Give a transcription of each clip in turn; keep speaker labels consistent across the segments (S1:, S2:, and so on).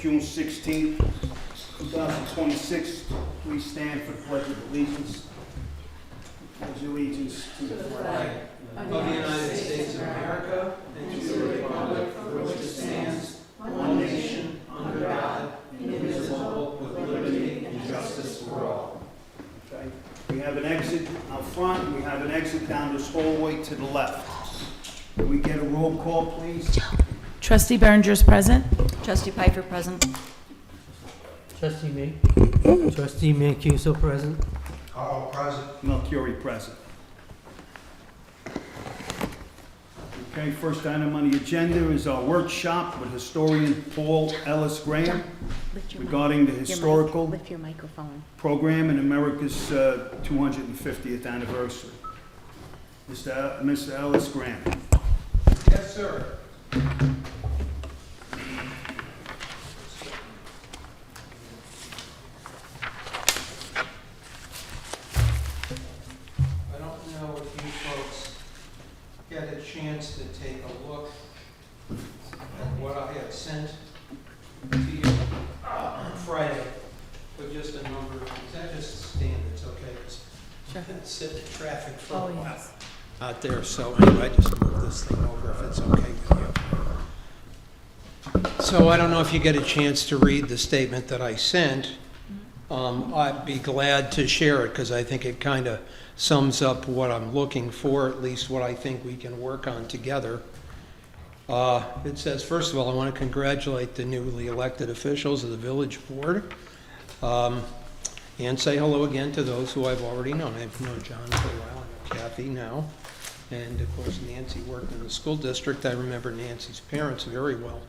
S1: June 16th, 2026. Please stand for the Pledge of Allegiance. Pledge allegiance to the flag
S2: of the United States of America and to the republic for which it stands, one nation, under God, indivisible, with liberty and justice for all.
S1: Okay. We have an exit out front. We have an exit down this hallway to the left. Can we get a roll call, please?
S3: Trustee Berenger's present.
S4: Trustee Pfeiffer present.
S2: Trustee Mancuso present.
S5: Carl present.
S1: Melchiori present. Okay, first item on the agenda is our workshop with historian Paul Ellis Graham regarding the historical
S4: Lift your microphone.
S1: program in America's 250th anniversary. Mr. Ellis Graham.
S5: Yes, sir. I don't know if you folks had a chance to take a look at what I had sent to you on Friday with just a number. Is that just stand? It's okay.
S3: Sure.
S5: Sit in traffic for a
S3: Oh,
S5: while
S3: yes.
S5: out there. So anyway, I just move this thing over if it's okay with you. So I don't know if you get a chance to read the statement that I sent. I'd be glad to share it because I think it kind of sums up what I'm looking for, at least what I think we can work on together. It says, first of all, I want to congratulate the newly elected officials of the village board and say hello again to those who I've already known. I've known John for a while, I know Kathy now, and of course Nancy worked in the school district. I remember Nancy's parents very well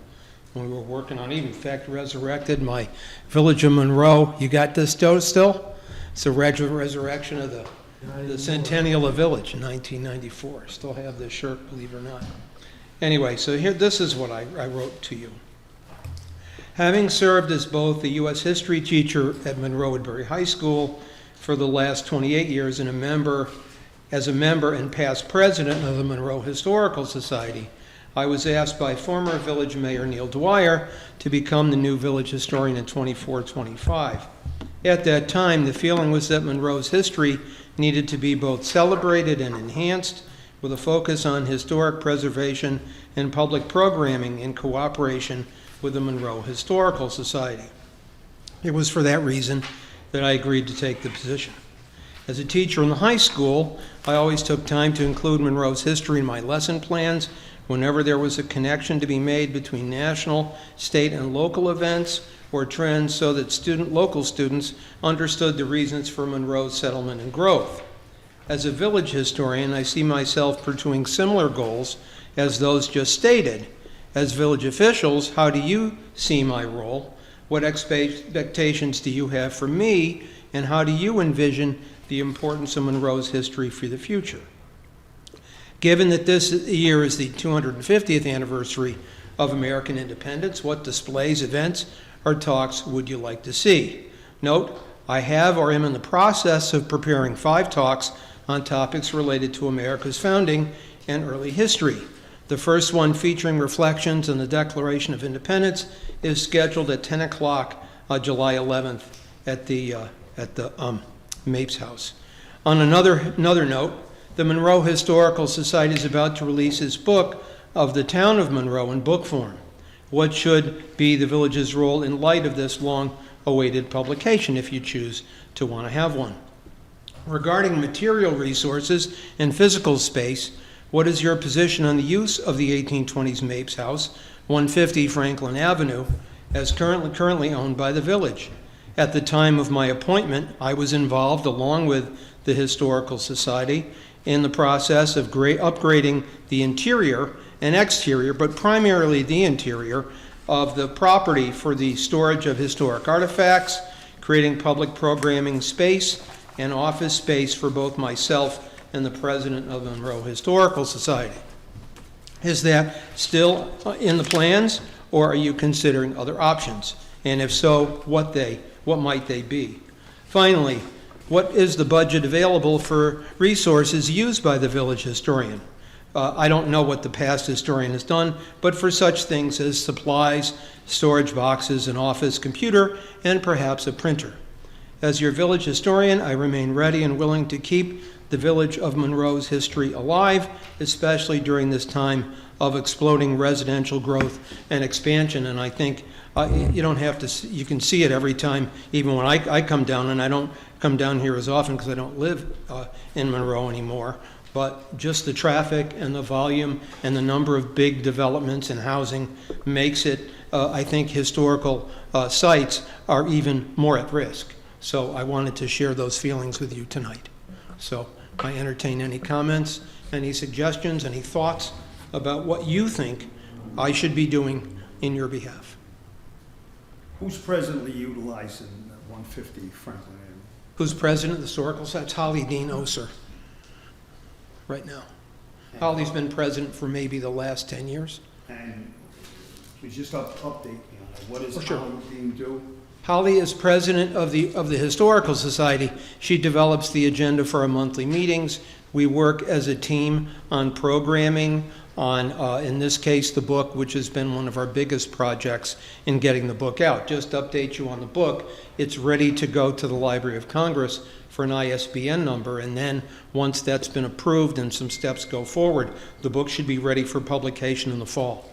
S5: when we were working on it. In fact, resurrected my village of Monroe. You got this still? It's a resurrection of the centennial of village in 1994. Still have this shirt, believe it or not. Anyway, so here, this is what I wrote to you. Having served as both the U.S. history teacher at Monroe Woodbury High School for the last 28 years and as a member and past president of the Monroe Historical Society, I was asked by former village mayor Neil Dwyer to become the new village historian in 24-25. At that time, the feeling was that Monroe's history needed to be both celebrated and enhanced with a focus on historic preservation and public programming in cooperation with the Monroe Historical Society. It was for that reason that I agreed to take the position. As a teacher in the high school, I always took time to include Monroe's history in my lesson plans whenever there was a connection to be made between national, state, and local events or trends so that local students understood the reasons for Monroe's settlement and growth. As a village historian, I see myself pursuing similar goals as those just stated. As village officials, how do you see my role? What expectations do you have for me? And how do you envision the importance of Monroe's history for the future? Given that this year is the 250th anniversary of American independence, what displays, events, or talks would you like to see? Note, I have or am in the process of preparing 5 talks on topics related to America's founding and early history. The first one, featuring reflections on the Declaration of Independence, is scheduled at 10 o'clock July 11th at the Mapes House. On another note, the Monroe Historical Society is about to release its book of the town of Monroe in book form. What should be the village's role in light of this long-awaited publication, if you choose to want to have one? Regarding material resources and physical space, what is your position on the use of the 1820s Mapes House, 150 Franklin Avenue, as currently owned by the village? At the time of my appointment, I was involved, along with the Historical Society, in the process of upgrading the interior and exterior, but primarily the interior, of the property for the storage of historic artifacts, creating public programming space and office space for both myself and the president of the Monroe Historical Society. Is that still in the plans, or are you considering other options? And if so, what might they be? Finally, what is the budget available for resources used by the village historian? I don't know what the past historian has done, but for such things as supplies, storage boxes, an office computer, and perhaps a printer. As your village historian, I remain ready and willing to keep the village of Monroe's history alive, especially during this time of exploding residential growth and expansion. And I think you don't have to, you can see it every time, even when I come down, and I don't come down here as often because I don't live in Monroe anymore, but just the traffic and the volume and the number of big developments and housing makes it, I think historical sites are even more at risk. So I wanted to share those feelings with you tonight. So I entertain any comments, any suggestions, any thoughts about what you think I should be doing in your behalf.
S1: Who's presently utilizing 150 Franklin Avenue?
S5: Who's president of the Historical Society? Holly Dean Oser, right now. Holly's been president for maybe the last 10 years.
S1: And we just update me on it. What is
S5: For sure.
S1: Holly being do?
S5: Holly is president of the Historical Society. She develops the agenda for our monthly meetings. We work as a team on programming, on, in this case, the book, which has been one of our biggest projects in getting the book out. Just to update you on the book, it's ready to go to the Library of Congress for an ISBN number, and then once that's been approved and some steps go forward, the book should be ready for publication in the fall.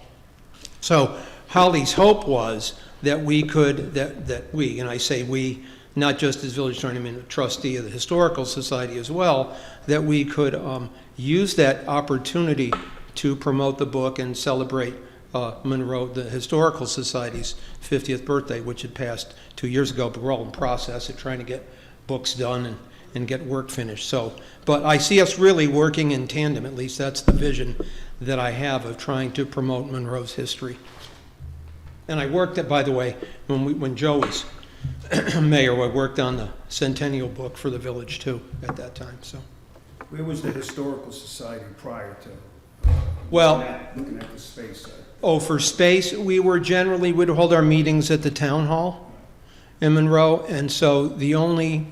S5: So Holly's hope was that we could, that we, and I say we, not just as village attorney, I mean a trustee of the Historical Society as well, that we could use that opportunity to promote the book and celebrate Monroe, the Historical Society's 50th birthday, which had passed 2 years ago, but we're all in process of trying to get books done and get work finished. So, but I see us really working in tandem, at least that's the vision that I have of trying to promote Monroe's history. And I worked at, by the way, when Joe was mayor, I worked on the centennial book for the village too at that time. So,
S1: Where was the Historical Society prior to?
S5: well,
S1: Looking at the space.
S5: for space, we would hold our meetings at the town hall in Monroe, and so the only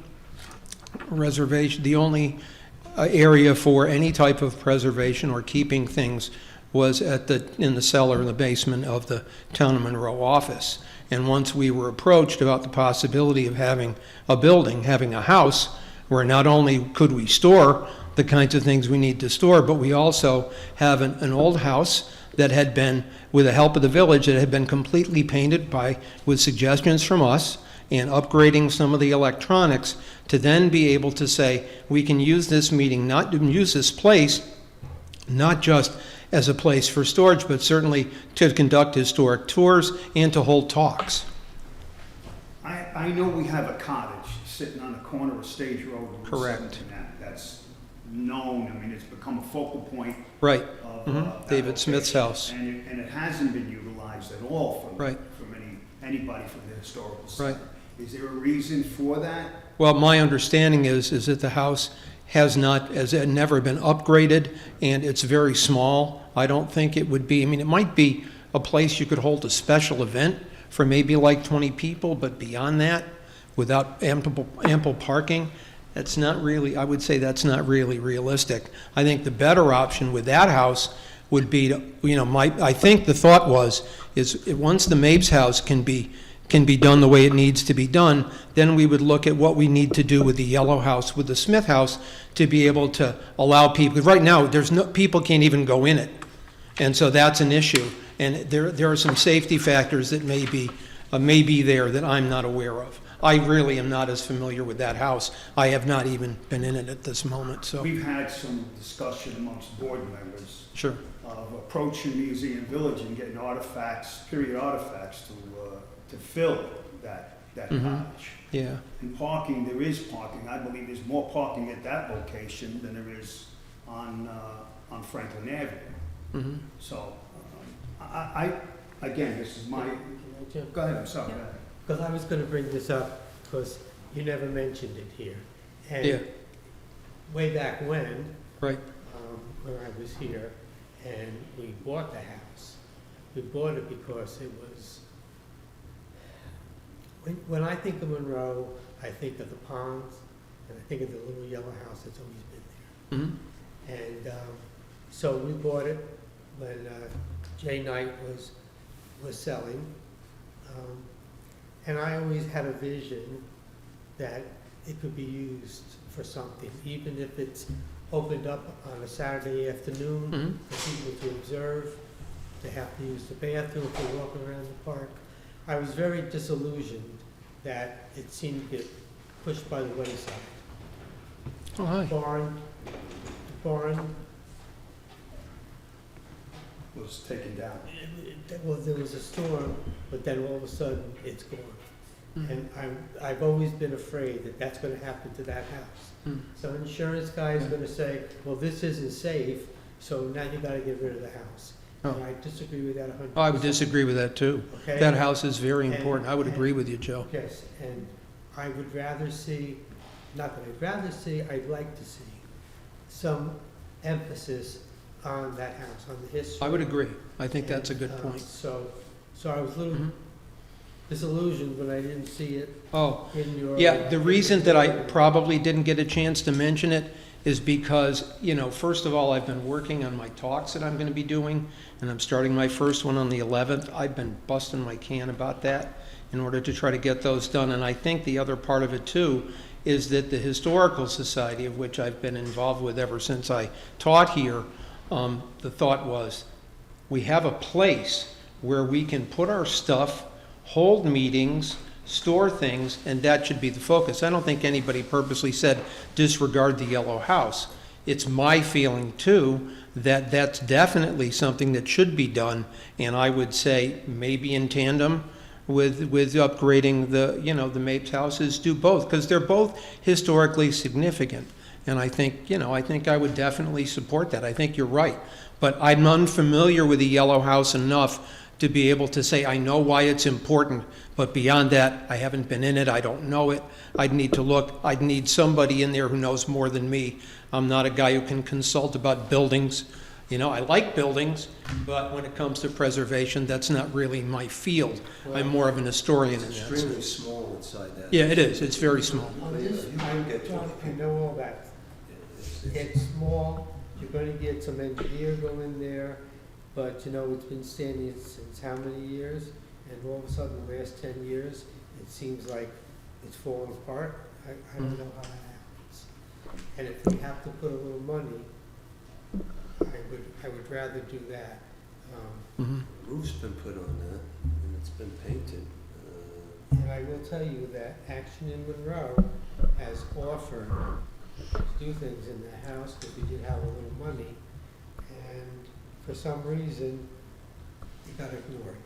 S5: reservation, the only area for any type of preservation or keeping things was in the cellar in the basement of the Town of Monroe office. And once we were approached about the possibility of having a building, having a house, where not only could we store the kinds of things we need to store, but we also have an old house that had been, with the help of the village, that had been completely painted with suggestions from us and upgrading some of the electronics to then be able to say, we can use this meeting, use this place, not just as a place for storage, but certainly to conduct historic tours and to hold talks.
S1: I know we have a cottage sitting on the corner of Stage Road.
S5: Correct.
S1: That's known. I mean, it's become a focal point.
S5: Right.
S1: Of that
S5: David Smith's
S1: location.
S5: house.
S1: And it hasn't been utilized at all
S5: Right.
S1: from anybody from the Historical Society.
S5: Right.
S1: Is there a reason for that?
S5: Well, my understanding is that the house has never been upgraded, and it's very small. I don't think it would be, I mean, it might be a place you could hold a special event for maybe like 20 people, but beyond that, without ample parking, that's not really, I would say that's not really realistic. I think the better option with that house would be to, I think the thought is once the Mapes house can be done the way it needs to be done, then we would look at what we need to do with the yellow house, with the Smith house, to be able to allow people, because right now, people can't even go in it. And so that's an issue. And there are some safety factors that may be there that I'm not aware of. I really am not as familiar with that house. I have not even been in it at this moment, so.
S1: We've had some discussion amongst board members
S5: Sure.
S1: of approaching Museum Village and getting period artifacts to fill that cottage.
S5: Yeah.
S1: And parking, there is parking. I believe there's more parking at that location than there is on Franklin Avenue.
S5: Mm-hmm.
S1: So, again, this is my, go ahead, I'm sorry.
S6: Because I was going to bring this up, because you never mentioned it here. And
S5: Yeah.
S6: way back when
S5: Right.
S6: I was here, and we bought the house. We bought it because it was, when I think of Monroe, I think of the ponds, and I think of the little yellow house that's always been there.
S5: Mm-hmm.
S6: And So we bought it when Jay Knight was selling. And I always had a vision that it could be used for something, even if it's opened up on a Saturday afternoon for people to observe, to have to use the bathroom, to walk around the park. I was very disillusioned that it seemed to get pushed by the wayside.
S5: Oh, hi.
S6: Barn,
S1: Was taken down.
S6: well, there was a storm, but then all of a sudden, it's gone. And I've always been afraid that that's gonna happen to that house. Some insurance guy is gonna say, well, this isn't safe, so now you gotta get rid of the house. And
S5: Oh.
S6: I disagree with that 100%.
S5: I would disagree with that, too.
S6: Okay?
S5: That house is very
S6: And-
S5: important. I would agree
S6: and-
S5: with you, Joe.
S6: Yes, and I would rather see, not that I'd rather see, I'd like to see some emphasis on that house, on the history.
S5: I would agree. I think that's a good
S6: And,
S5: point.
S6: So I was a little
S5: Mhm.
S6: disillusioned when I didn't see it
S5: Oh,
S6: in your.
S5: yeah, the reason that I probably didn't get a chance to mention it is because, first of all, I've been working on my talks that I'm going to be doing, and I'm starting my first one on the 11th. I've been busting my can about that in order to try to get those done. And I think the other part of it, too, is that the Historical Society, of which I've been involved with ever since I taught here, the thought was, we have a place where we can put our stuff, hold meetings, store things, and that should be the focus. I don't think anybody purposely said disregard the yellow house. It's my feeling, too, that that's definitely something that should be done, and I would say maybe in tandem with upgrading the Mapes houses, do both, because they're both historically significant. And I think I would definitely support that. I think you're right. But I'm unfamiliar with the yellow house enough to be able to say, I know why it's important, but beyond that, I haven't been in it, I don't know it. I'd need to look, I'd need somebody in there who knows more than me. I'm not a guy who can consult about buildings. I like buildings, but when it comes to preservation, that's not really my field. I'm more of an historian in that sense.
S2: Extremely small inside that.
S5: Yeah, it is, it's very small.
S6: On this,
S2: You can get
S6: I know all that. It's small, you're gonna get some engineer go in there, but it's been standing since how many years? And all of a sudden, the last 10 years, it seems like it's falling apart. I don't know how that happens. And if we have to put a little money, I would rather do that.
S5: Mhm.
S2: Roof's been put on that, and it's been painted.
S6: And I will tell you that Action in Monroe has offered to do things in the house, because we did have a little money, and for some reason, it got ignored.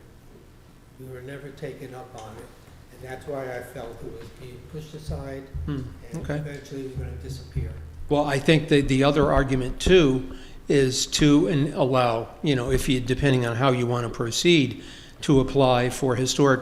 S6: We were never taken up on it, and that's why I felt it was being pushed aside, and
S5: Okay.
S6: eventually it was gonna disappear.
S5: Well, I think the other argument, too, is to allow, if you, depending on how you want to proceed, to apply for historic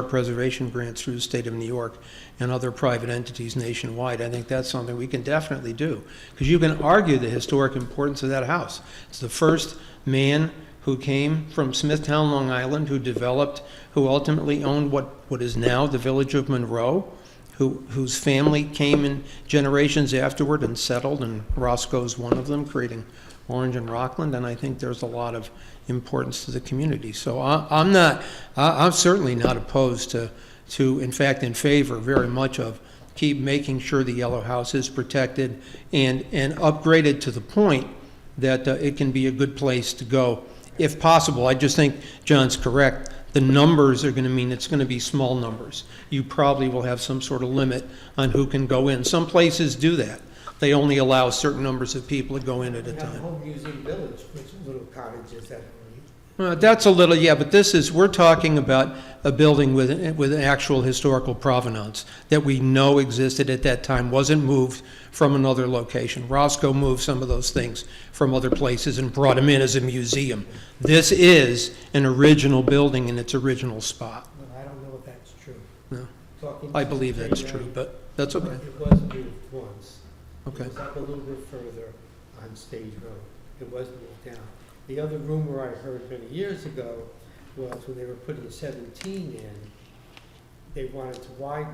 S5: preservation grants through the state of New York and other private entities nationwide. I think that's something we can definitely do, because you can argue the historic importance of that house. It's the first man who came from Smithtown, Long Island, who ultimately owned what is now the village of Monroe, whose family came in generations afterward and settled, and Roscoe's one of them, creating Orange and Rockland, and I think there's a lot of importance to the community. So I'm certainly not opposed to, in fact, in favor very much of keep making sure the yellow house is protected and upgraded to the point that it can be a good place to go. If possible, I just think John's correct. The numbers are going to mean it's going to be small numbers. You probably will have some sort of limit on who can go in. Some places do that. They only allow certain numbers of people to go in at a
S6: We have
S5: time.
S6: Home Museum Village, which are little cottages that
S5: That's a little, yeah, but we're talking about a building with an actual historical provenance that we know existed at that time, wasn't moved from another location. Roscoe moved some of those things from other places and brought them in as a museum. This is an original building in its original spot.
S6: Well, I don't know if that's true.
S5: No,
S6: Talking
S5: I
S6: to
S5: believe that's
S6: Jay
S5: true,
S6: Knight,
S5: but that's okay.
S6: It was moved once.
S5: Okay.
S6: It was up a little bit further on Stage Road. It was moved down. The other rumor I heard many years ago was when they were putting 17 in, they wanted to widen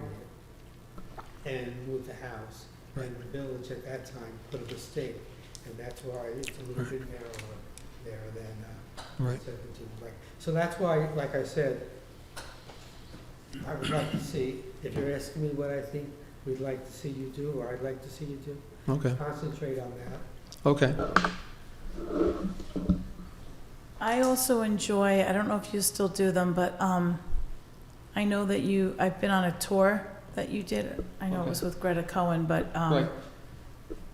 S6: it and move the house. And the village at that time put a mistake and that's why it's a little bit narrower there than
S5: Right.
S6: 17. So that's why, like I said, I would like to see, if you're asking me what I think we'd like to see you do, or I'd like to see you do,
S5: Okay,
S6: concentrate on that.
S5: okay.
S3: I also enjoy, I don't know if you still do them, but I know that I've been on a tour that you did. I know it was with Greta Cohen, but
S5: Right.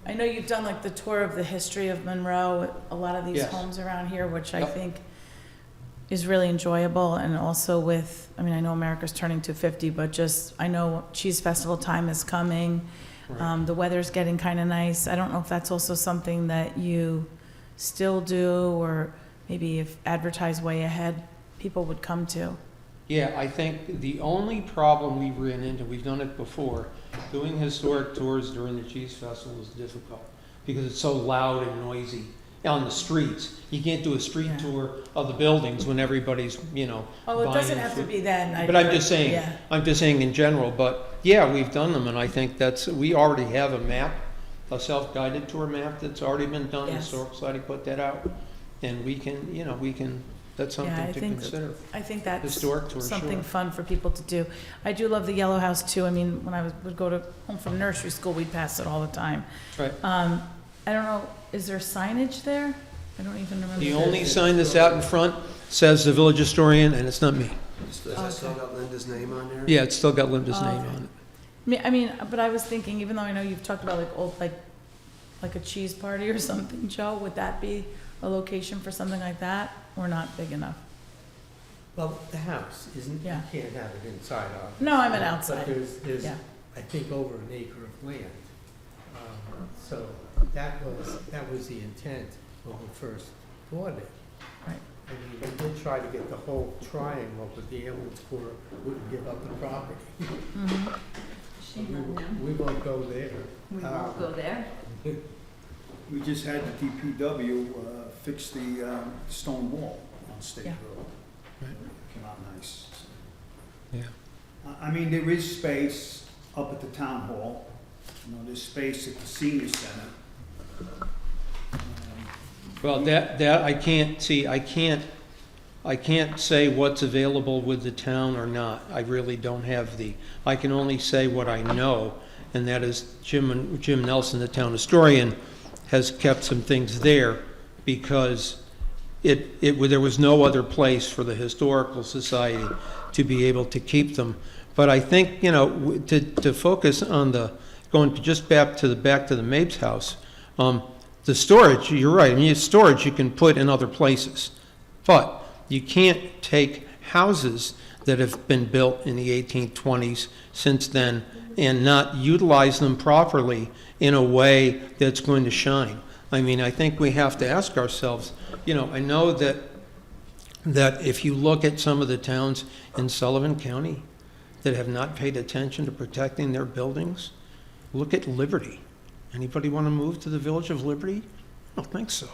S3: I know you've done like the tour of the history of Monroe, a lot of these
S5: Yes.
S3: homes around here, which I
S5: Yep.
S3: think is really enjoyable. And also with, I mean, I know America's turning to 50, but just, I know Cheese Festival time is coming.
S5: Right.
S3: The weather's getting kind of nice. I don't know if that's also something that you still do, or maybe if advertised way ahead, people would come to.
S5: Yeah, I think the only problem we ran into, we've done it before, doing historic tours during the Cheese Festival is difficult because it's so loud and noisy on the streets. You can't do a street
S3: Yeah.
S5: tour of the buildings when everybody's,
S3: Oh, it doesn't
S5: buying
S3: have to
S5: food.
S3: be then.
S5: But I'm just saying,
S3: Yeah.
S5: in general, but yeah, we've done them, and I think we already have a map, a self-guided tour map that's already been done.
S3: Yes.
S5: Historical Society put that out, and we can, that's
S3: Yeah, I
S5: something to
S3: think-
S5: consider.
S3: I think that's
S5: Historic tour,
S3: something
S5: sure.
S3: fun for people to do. I do love the Yellow House too. I mean, when I would go home from nursery school, we'd pass it all the time.
S5: Right.
S3: I don't know, is there signage there? I don't even remember.
S5: The only sign that's out in front says the village historian, and it's not me.
S2: Does that still got Linda's name on there?
S5: Yeah, it's still got Linda's
S3: Oh,
S5: name
S3: okay.
S5: on it.
S3: I mean, but I was thinking, even though I know you've talked about like old, like a cheese party or something, Joe, would that be a location for something like that, or not big enough?
S6: Well, the house isn't, you
S3: Yeah.
S6: can't have it inside of.
S3: No, I meant
S6: But
S3: outside.
S6: there's,
S3: Yeah.
S6: I think, over an acre of land. So that was the intent when we first bought it.
S3: Right.
S6: I mean, we did try to get the whole triangle, but the ambulance corps wouldn't give up the property.
S3: Mhm.
S6: We won't go there.
S4: We won't go there.
S1: We just had the DPW fix the stone wall on State
S3: Yeah.
S1: Road.
S5: Right.
S1: Came out nice.
S5: Yeah.
S1: I mean, there is space up at the town hall. There's space at the senior center.
S5: Well, that I can't see, I can't say what's available with the town or not. I really don't have I can only say what I know, and that is Jim Nelson, the town historian, has kept some things there because there was no other place for the Historical Society to be able to keep them. But I think, to focus on going just back to the Mapes house, the storage, you're right, I mean, storage you can put in other places. But you can't take houses that have been built in the 1820s since then and not utilize them properly in a way that's going to shine. I mean, I think we have to ask ourselves, I know that if you look at some of the towns in Sullivan County that have not paid attention to protecting their buildings, look at Liberty. Anybody want to move to the Village of Liberty? I don't think so.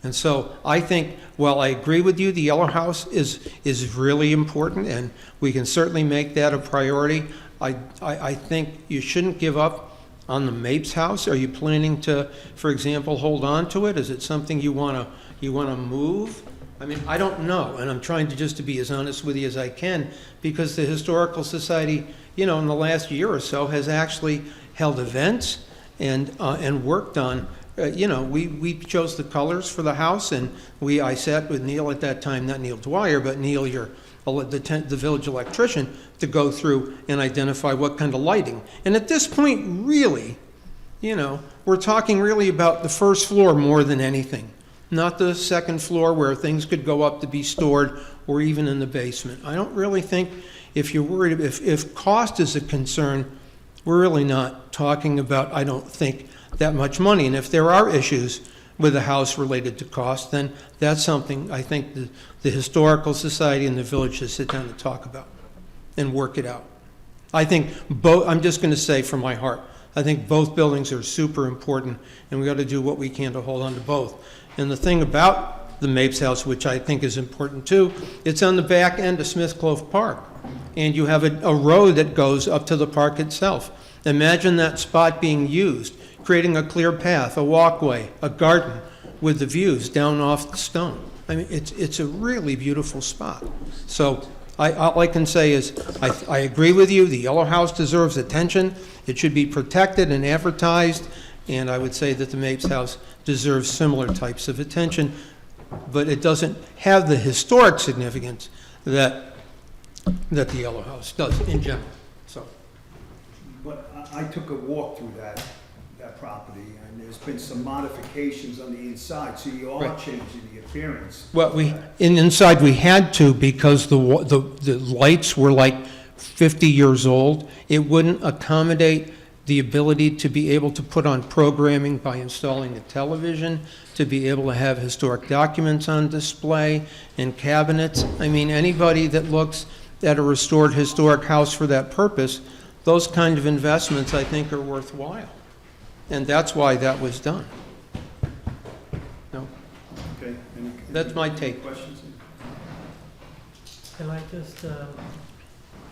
S5: And so I think, while I agree with you, the Yellow House is really important, and we can certainly make that a priority. I think you shouldn't give up on the Mapes house. Are you planning to, for example, hold on to it? Is it something you want to move? I mean, I don't know, and I'm trying to be as honest with you as I can, because the Historical Society, in the last year or so, has actually held events and worked on. We chose the colors for the house, and I sat with Neil at that time, not Neil Dwyer, but Neil, the village electrician, to go through and identify what kind of lighting. And at this point, really, we're talking really about the first floor more than anything, not the second floor where things could go up to be stored, or even in the basement. I don't really think, if you're worried, if cost is a concern, we're really not talking about, I don't think, that much money. And if there are issues with the house related to cost, then that's something I think the Historical Society and the village should sit down and talk about and work it out. I think I'm just going to say from my heart, I think both buildings are super important, and we got to do what we can to hold on to both. And the thing about the Mapes house, which I think is important too, it's on the back end of Smith Clove Park, and you have a road that goes up to the park itself. Imagine that spot being used. creating a clear path, a walkway, a garden with the views down off the stone. I mean, it's a really beautiful spot. So all I can say is, I agree with you, the Yellow House deserves attention. It should be protected and advertised, and I would say that the Mapes House deserves similar types of attention, but it doesn't have the historic significance that the Yellow House does in general, so.
S1: But I took a walk through that property, and there's been some modifications on the inside, so you are
S5: Right.
S1: changing the appearance.
S5: Well, inside we had to because the lights were like 50 years old. It wouldn't accommodate the ability to be able to put on programming by installing a television, to be able to have historic documents on display and cabinets. I mean, anybody that looks at a restored historic house for that purpose, those kind of investments, I think, are worthwhile. And that's why that was done. No,
S1: Okay.
S5: that's my take.
S1: Questions?
S6: Can I just,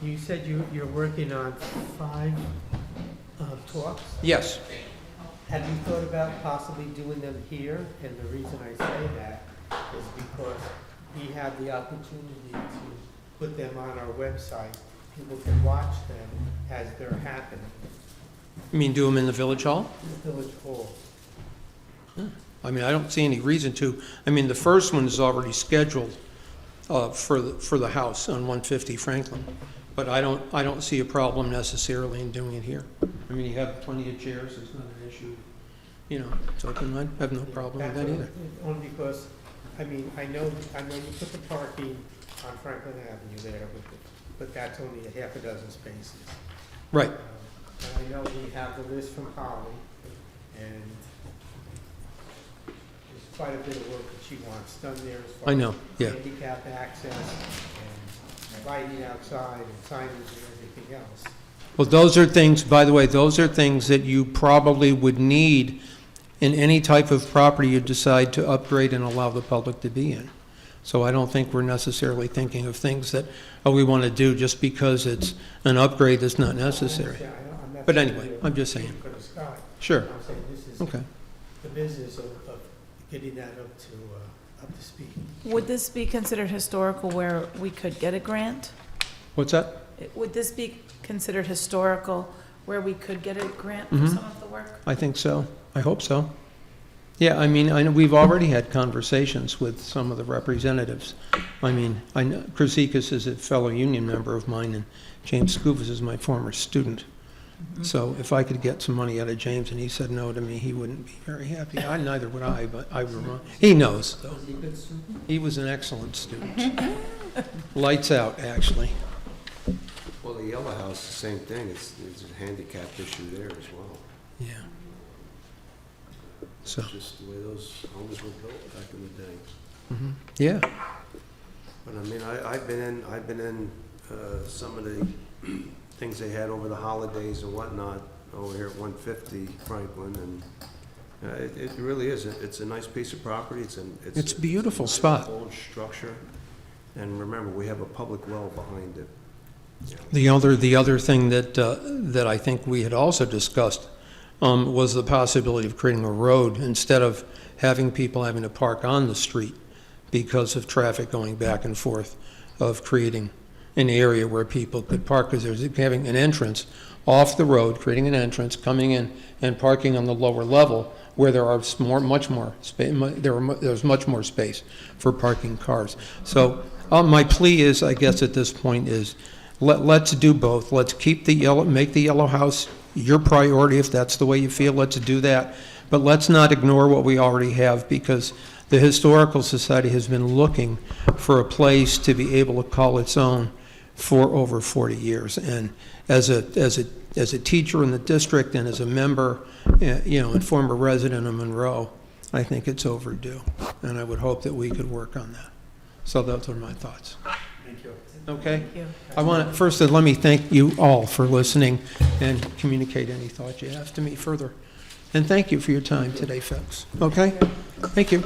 S6: you said you're working on 5 talks?
S5: Yes.
S6: Have you thought about possibly doing them here? And the reason I say that is because we have the opportunity to put them on our website. People can watch them as they're happening
S5: You mean do them in the village hall?
S6: in the village hall.
S5: I mean, I don't see any reason to. I mean, the first one is already scheduled for the house on 150 Franklin, but I don't see a problem necessarily in doing it here. I mean, you have plenty of chairs, it's not an issue, you know, so I have no problem with that either.
S6: Only because, I mean, I know you put the parking on Franklin Avenue there, but that's only a half a dozen spaces.
S5: Right,
S6: And I know we have the list from Holly, and there's quite a bit of work that she wants done there as far
S5: I know,
S6: as
S5: yeah.
S6: handicap access and lighting outside and signage and everything else.
S5: Well, those are things, by the way, those are things that you probably would need in any type of property you decide to upgrade and allow the public to be in. So I don't think we're necessarily thinking of things that, we want to do just because it's an upgrade that's not necessary.
S6: I'm not
S5: But
S6: saying
S5: anyway,
S6: you're
S5: I'm just saying.
S6: for the sky.
S5: Sure,
S6: I'm saying this is
S5: okay.
S6: the business of getting that up to speed.
S3: Would this be considered historical where we could get a grant?
S5: What's that?
S3: Would this be considered historical where we could get a grant for
S5: Mhm.
S3: some of the work?
S5: I think so. I hope so. Yeah, I mean, I know we've already had conversations with some of the representatives. I mean, I know Krasikas is a fellow union member of mine, and James Scuvas is my former student. So if I could get some money out of James and he said no to me, he wouldn't be very happy. Neither would I, but I would. He knows, though.
S6: Was he a good student?
S5: He was an excellent student. Lights out, actually.
S7: Well, the Yellow House, the same thing, it's a handicap issue there as well.
S5: Yeah. So,
S7: It's just the way those homes were built back in the day.
S5: mhm. Yeah,
S7: But I mean, I've been in some of the things they had over the holidays and whatnot over here at 150 Franklin, and it really is, it's a nice piece of property, it's
S5: It's a beautiful
S7: nice
S5: spot.
S7: old structure, and remember, we have a public well behind it.
S5: the other thing that I think we had also discussed was the possibility of creating a road instead of having people having to park on the street because of traffic going back and forth, of creating an area where people could park, because there's having an entrance off the road, creating an entrance, coming in and parking on the lower level where there are much more space, there's much more space for parking cars. So my plea is, I guess at this point, is let's do both. Let's keep make the Yellow House your priority if that's the way you feel. Let's do that. But let's not ignore what we already have, because the Historical Society has been looking for a place to be able to call its own for over 40 years. And as a teacher in the district and as a member, and former resident of Monroe, I think it's overdue. And I would hope that we could work on that. So those are my thoughts.
S1: Thank you.
S5: Okay?
S3: Thank you.
S5: I want to, first, let me thank you all for listening and communicate any thoughts you have to me further. And thank you for your time today, folks. Okay? Thank you.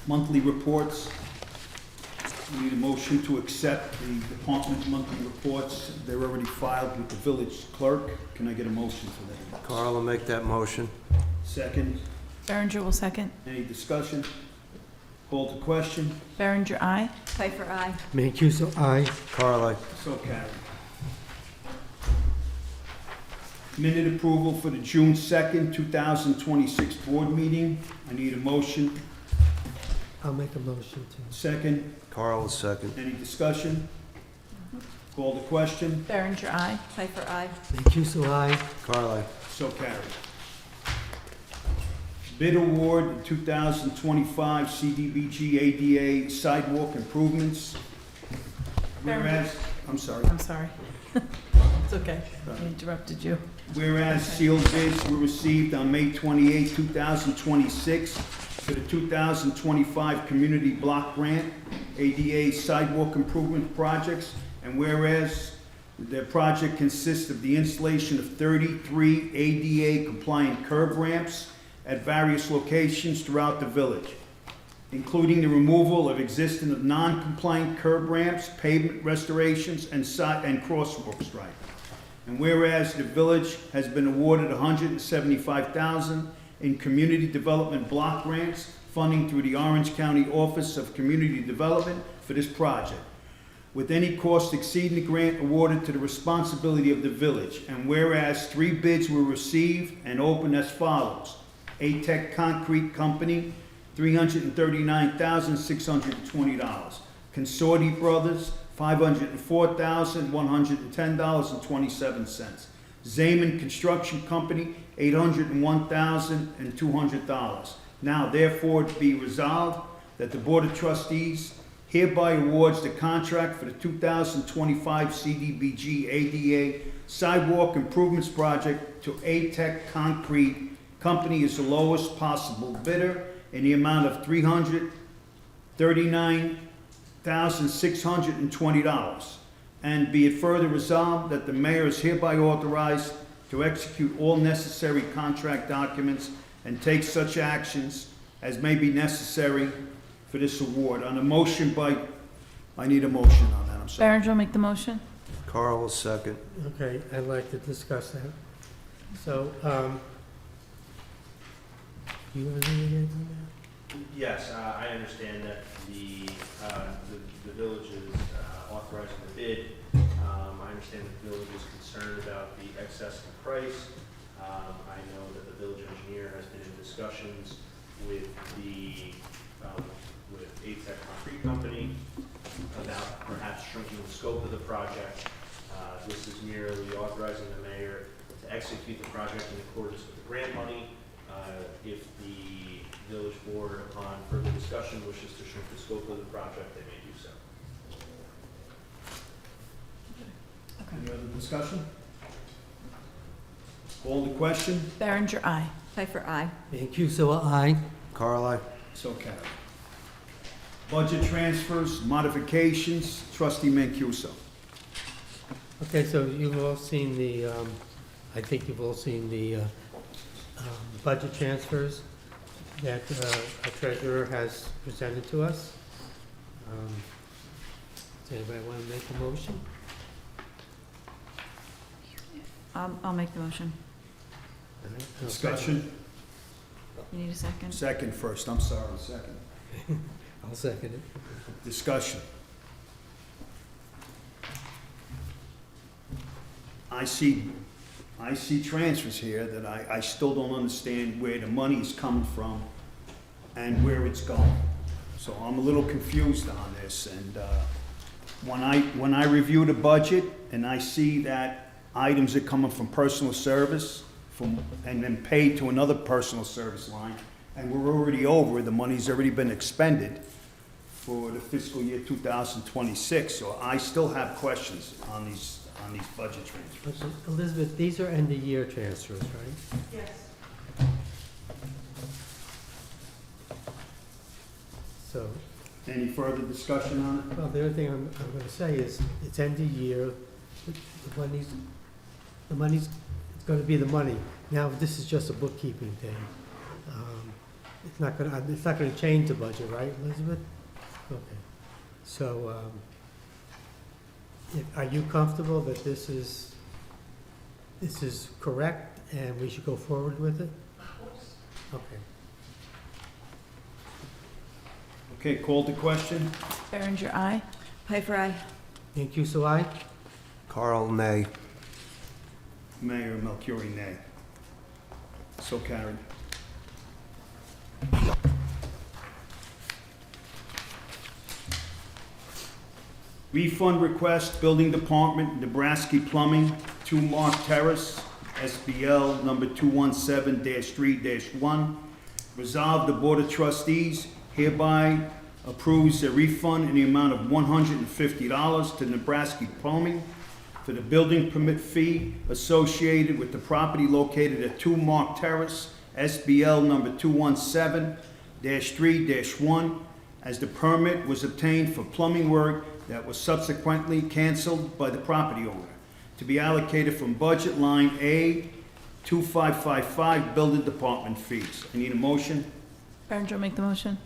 S1: Monthly reports. We need a motion to accept the department monthly reports. They're already filed with the village clerk. Can I get a motion for that?
S7: Carl will make that motion.
S1: Second.
S3: Berenger will second.
S1: Any discussion? Call to question?
S3: Berenger, aye.
S4: Pfeiffer, aye.
S6: Mancuso, aye.
S7: Carl, I.
S1: So carried. Minute approval for the June 2nd, 2026 board meeting. I need a motion.
S6: I'll make a motion to.
S1: Second.
S7: Carl will second.
S1: Any discussion? Call to question?
S3: Berenger, aye.
S4: Pfeiffer, aye.
S6: Mancuso, aye.
S7: Carl, I.
S1: So carried. Bid award 2025 CDBG ADA sidewalk improvements. Whereas, I'm sorry.
S3: I'm sorry. It's okay. I interrupted you.
S1: Whereas sealed bids were received on May 28, 2026 for the 2025 Community Block Grant ADA Sidewalk Improvement Projects, and whereas the project consists of the installation of 33 ADA compliant curb ramps at various locations throughout the village, including the removal of existing non-compliant curb ramps, pavement restorations, and crosswalk stripe. And whereas the village has been awarded $175,000 in community development block grants, funding through the Orange County Office of Community Development for this project, with any cost exceeding the grant awarded to the responsibility of the village. And whereas 3 bids were received and opened as follows: A-Tech Concrete Company, $339,620. Consorti Brothers, $504,110.27. Zaman Construction Company, $801,200. Now therefore be resolved that the Board of Trustees hereby awards the contract for the 2025 CDBG ADA Sidewalk Improvements Project to A-Tech Concrete Company as the lowest possible bidder in the amount of $339,620. And be it further resolved that the mayor is hereby authorized to execute all necessary contract documents and take such actions as may be necessary for this award. On a motion by, I need a motion on that, I'm sorry.
S3: Berenger will make the motion.
S7: Carl will second.
S6: Okay, I'd like to discuss that. So, you want to read anything on that?
S8: Yes, I understand that the village is authorizing the bid. I understand that the village is concerned about the excess in price. I know that the village engineer has been in discussions with with A-Tech Concrete Company about perhaps shrinking the scope of the project. This is merely authorizing the mayor to execute the project in accordance with the grant money. If the village board, upon further discussion, wishes to shrink the scope of the project, they may do so.
S1: Any other discussion? Call the question?
S3: Berenger, aye.
S4: Pfeiffer, aye.
S6: Mancuso, aye.
S7: Carl, I.
S1: So carried. Budget transfers, modifications, trustee Mancuso.
S6: Okay, so you've all seen the, I think you've all seen the budget transfers that our treasurer has presented to us. Does anybody want to make a motion?
S4: I'll make the motion.
S6: All right, I'll
S1: Discussion?
S4: You need a second?
S1: Second first, I'm sorry, second.
S6: I'll second it.
S1: Discussion. I see transfers here that I still don't understand where the money's coming from and where it's going. So I'm a little confused on this, and when I review the budget and I see that items are coming from personal service and then paid to another personal service line, and we're already over, the money's already been expended for the fiscal year 2026, so I still have questions on these budget transfers.
S6: Okay, Elizabeth, these are end-of-year transfers, right?
S3: Yes.
S6: So,
S1: Any further discussion on it?
S6: well, the other thing I'm going to say is, it's end-of-year, the money's, it's going to be the money. Now, this is just a bookkeeping thing. It's not going to change the budget, right, Elizabeth? Okay. So, are you comfortable that this is correct and we should go forward with it? Okay.
S1: Okay, called to question?
S3: Berenger, aye.
S4: Piper, aye.
S6: Mancuso, aye?
S7: Carl, nay.
S1: Mayor Melchiori, nay. So carried. Refund request, Building Department, Nebraska Plumbing, 2 Mark Terrace, SBL number 217-3-1. Resolved, the Board of Trustees hereby approves a refund in the amount of $150 to Nebraska Plumbing for the building permit fee associated with the property located at 2 Mark Terrace, SBL number 217-3-1, as the permit was obtained for plumbing work that was subsequently canceled by the property owner, to be allocated from budget line A 2555, Building Department fees. I need a motion.
S3: Berenger will make the motion.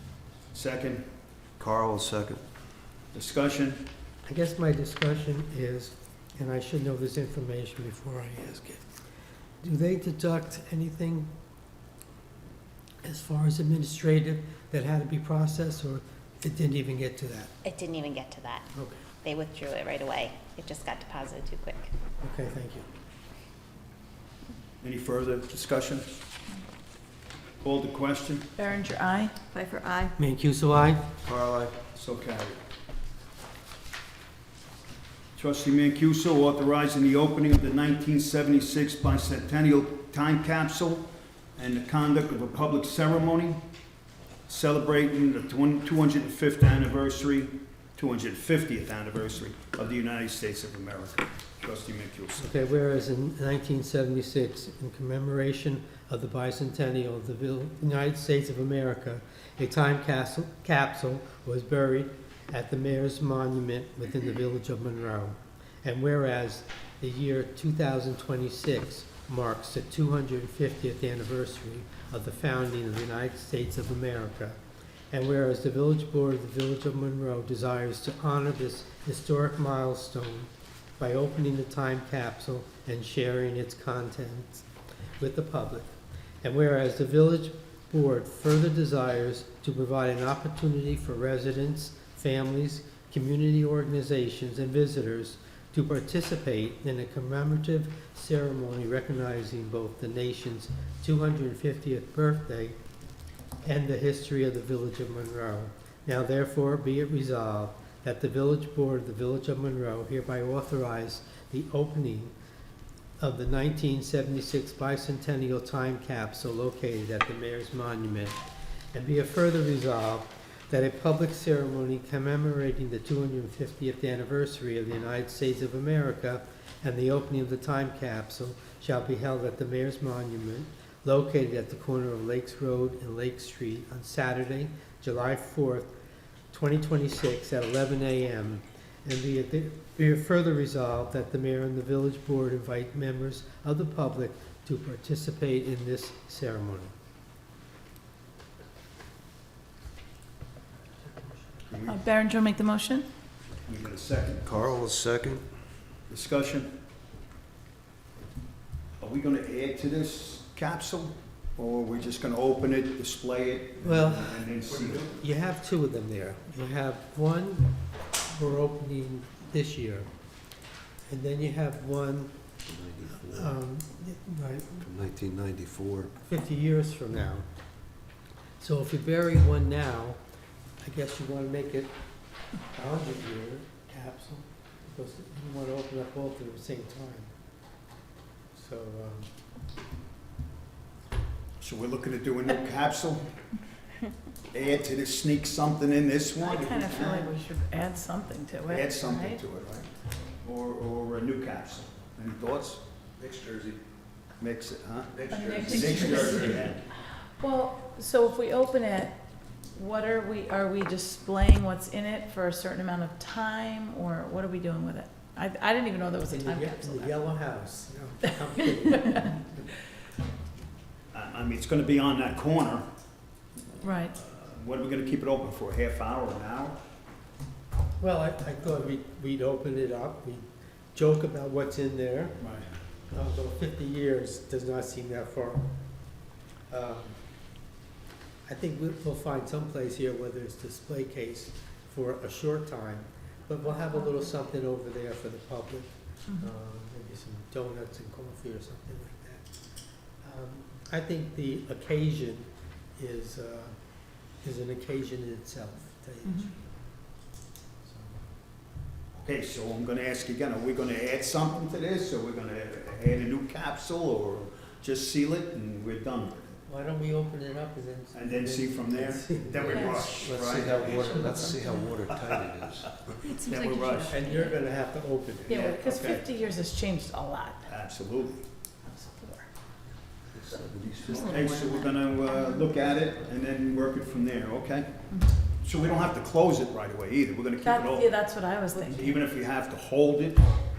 S1: Second.
S7: Carl will second.
S1: Discussion.
S6: I guess my discussion is, and I should know this information before I ask it, do they deduct anything as far as administrative that had to be processed, or it didn't even get to that?
S9: It didn't even get to that.
S6: Okay,
S9: They withdrew it right away. It just got deposited too quick.
S6: okay, thank you.
S1: Any further discussion? Call to question.
S3: Berenger, aye.
S4: Piper, aye.
S6: Mancuso, aye?
S7: Carl, aye.
S1: So carried. Trustee Mancuso authorizing the opening of the 1976 bicentennial time capsule and the conduct of a public ceremony celebrating the 250th anniversary of the United States of America. Trustee Mancuso.
S6: Okay, whereas in 1976, in commemoration of the bicentennial of the United States of America, a time capsule was buried at the Mayor's Monument within the village of Monroe. And whereas the year 2026 marks the 250th anniversary of the founding of the United States of America, and whereas the Village Board of the Village of Monroe desires to honor this historic milestone by opening the time capsule and sharing its contents with the public, and whereas the Village Board further desires to provide an opportunity for residents, families, community organizations, and visitors to participate in a commemorative ceremony recognizing both the nation's 250th birthday and the history of the Village of Monroe. Now therefore be it resolved that the Village Board of the Village of Monroe hereby authorize the opening of the 1976 bicentennial time capsule located at the Mayor's Monument, and be it further resolved that a public ceremony commemorating the 250th anniversary of the United States of America and the opening of the time capsule shall be held at the Mayor's Monument, located at the corner of Lakes Road and Lake Street on Saturday, July 4th, 2026 at 11 a.m. And be it further resolved that the Mayor and the Village Board invite members of the public to participate in this ceremony.
S3: Berenger will make the motion.
S1: We got a second.
S7: Carl will second.
S1: Discussion. Are we gonna add to this capsule, or are we just gonna open it, display it,
S6: Well,
S1: and then see it?
S6: you have two of them there. You have one we're opening this year, and then you have one,
S7: 94,
S6: right,
S7: from 1994.
S6: 50 years from now. So if you bury one now, I guess you want to make it a 100-year capsule, because you want to open up both at the same time. So,
S1: So we're looking at doing a new capsule? Add to this, sneak something in this
S3: I
S1: one?
S3: kind of feel like we should add something to it.
S1: Add something
S3: right?
S1: to it, right? Or a new capsule. Any thoughts?
S8: Mixed jersey.
S1: Mix it, huh?
S8: Mixed
S3: A
S8: jersey.
S3: mixed
S1: Mixed jersey, yeah.
S3: Well, so if we open it, what are we displaying what's in it for a certain amount of time, or what are we doing with it? I didn't even know there was a
S6: in
S3: time
S6: the
S3: capsule there.
S6: yellow house. No, I'm kidding.
S1: I mean, it's gonna be on that corner.
S3: Right.
S1: What are we gonna keep it open for, a half hour, an hour?
S6: Well, I thought we'd open it up, we'd joke about what's in there,
S1: Right.
S6: although 50 years does not seem that far. I think we'll find someplace here where there's display case for a short time, but we'll have a little something over there for the public, maybe some donuts and coffee or something like that. I think the occasion is an occasion in itself, to tell you the truth.
S1: Okay, so I'm gonna ask again, are we gonna add something to this, or we're gonna add a new capsule, or just seal it and we're done with it?
S6: Why don't we open it up
S1: And then see from there? Then we rush,
S7: Let's see
S1: right?
S7: how watertight it is.
S4: It seems
S1: Then
S4: like
S1: we
S4: you
S1: rush.
S4: should.
S6: And you're gonna have to open it.
S3: Yeah, because
S1: okay.
S3: 50 years has changed a lot.
S1: Absolutely.
S4: Just a
S1: Okay,
S4: little
S1: so
S4: more.
S1: we're gonna look at it and then work it from there, okay? So we don't have to close it right away either, we're gonna keep it
S3: Yeah,
S1: open.
S3: that's what I was thinking.
S1: Even if we have to hold it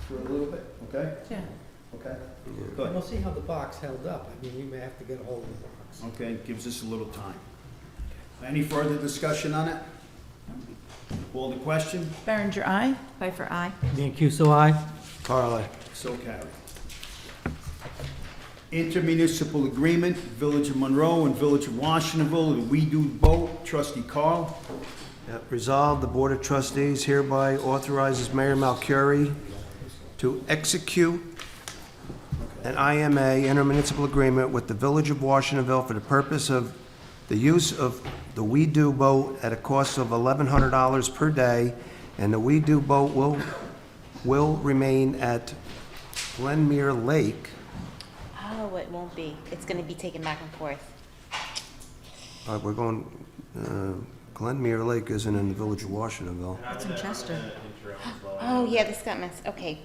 S1: for a little bit, okay?
S3: Yeah.
S1: Okay,
S6: And
S1: good.
S6: we'll see how the box held up. I mean, we may have to get a hold of the box.
S1: Okay, gives us a little time. Any further discussion on it? Call the question?
S3: Berenger, aye.
S4: Pfeiffer, aye.
S6: Mancuso, aye.
S7: Carly.
S1: So carried. Intermunicipal agreement, Village of Monroe and Village of Washingtonville, the We Do Boat, trustee Carl.
S7: Resolved, the Board of Trustees hereby authorizes Mayor Malcury to execute an IMA, intermunicipal agreement, with the Village of Washingtonville for the purpose of the use of the We Do boat at a cost of $1,100 per day, and the We Do boat will remain at Glenmere Lake.
S9: Oh, it won't be. It's gonna be taken back and forth.
S7: We're going, Glenmere Lake isn't in the Village of Washingtonville.
S8: And I
S4: It's
S8: would-
S4: in
S8: I'm
S4: Chester.
S8: gonna interrupt as well. I
S9: Oh,
S8: know-
S9: yeah, this got messed, okay.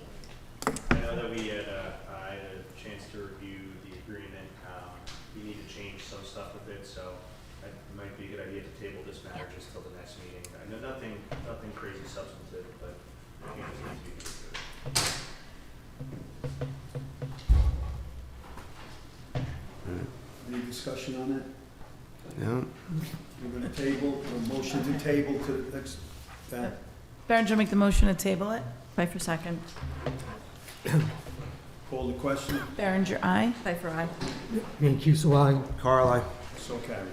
S8: I know that we had, I had a chance to review the agreement. We need to change some stuff with it, so it might be a good idea to table this matter just till the next meeting. I know nothing crazy substantive, but I think it needs to be considered.
S1: Any discussion on that?
S7: Yeah,
S1: We're gonna table, a motion to table to the next,
S3: Berenger, make the motion to table it.
S4: Pfeiffer, second.
S1: call the question?
S3: Berenger, aye.
S4: Pfeiffer, aye.
S6: Mancuso, aye.
S7: Carly.
S1: So carried.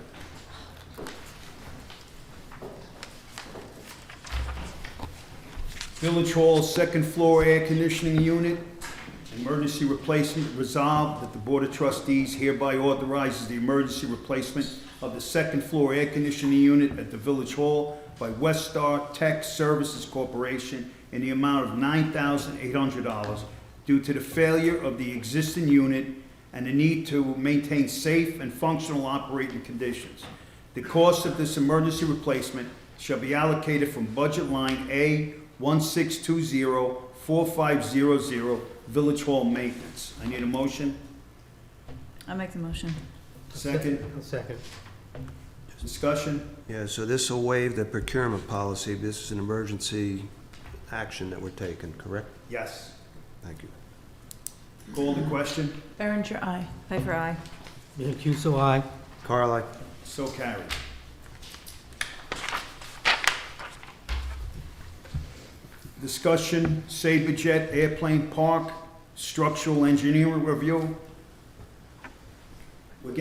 S1: Village Hall, second floor air conditioning unit, emergency replacement. Resolved that the Board of Trustees hereby authorizes the emergency replacement of the second floor air conditioning unit at the Village Hall by West Star Tech Services Corporation in the amount of $9,800 due to the failure of the existing unit and the need to maintain safe and functional operating conditions. The cost of this emergency replacement shall be allocated from budget line A16204500, Village Hall Maintenance. I need a motion.
S4: I'll make the motion.
S1: Second,
S6: I'll second.
S1: discussion?
S7: Yeah, so this will waive the procurement policy. This is an emergency action that we're taking, correct?
S1: Yes.
S7: Thank you.
S1: Call the question?
S3: Berenger, aye.
S4: Pfeiffer, aye.
S6: Mancuso, aye.
S7: Carly.
S1: So carried. Discussion, Saberjet Airplane Park, structural engineering review. We're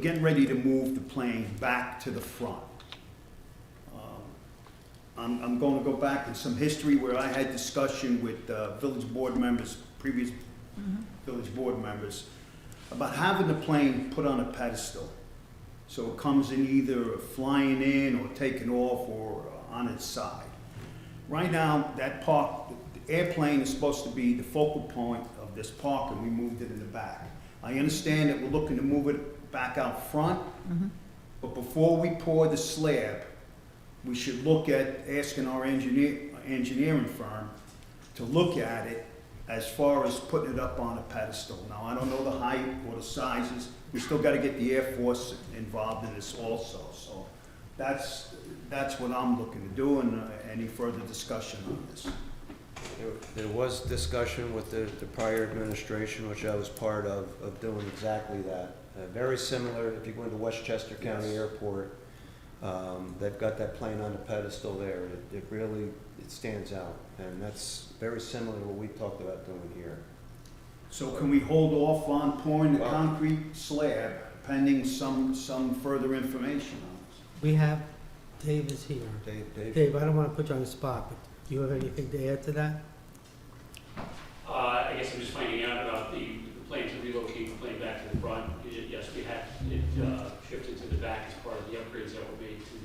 S1: getting ready to move the plane back to the front. I'm going to go back in some history where I had discussion with village board members, previous village board members, about having the plane put on a pedestal. So it comes in either flying in or taking off or on its side. Right now, that park, the airplane is supposed to be the focal point of this park, and we moved it in the back. I understand that we're looking to move it back out front, but before we pour the slab, we should look at asking our engineering firm to look at it as far as putting it up on a pedestal. Now, I don't know the height or the sizes. We still got to get the Air Force involved in this also. So that's what I'm looking to do, and any further discussion on this.
S7: There was discussion with the prior administration, which I was part of doing exactly that. Very similar, if you go into Westchester County Airport, They've got that plane on the pedestal there. It really, it stands out. And that's very similar to what we talked about doing here.
S1: So can we hold off on pouring the
S7: Well-
S1: concrete slab pending some further information on this?
S6: We have, Dave is here.
S7: Dave?
S6: Dave, I don't want to put you on the spot, but do you have anything to add to that?
S10: I guess I'm just finding out about the plan to relocate the plane back to the front. Yes, we had it shifted to the back as part of the upgrades that were made to the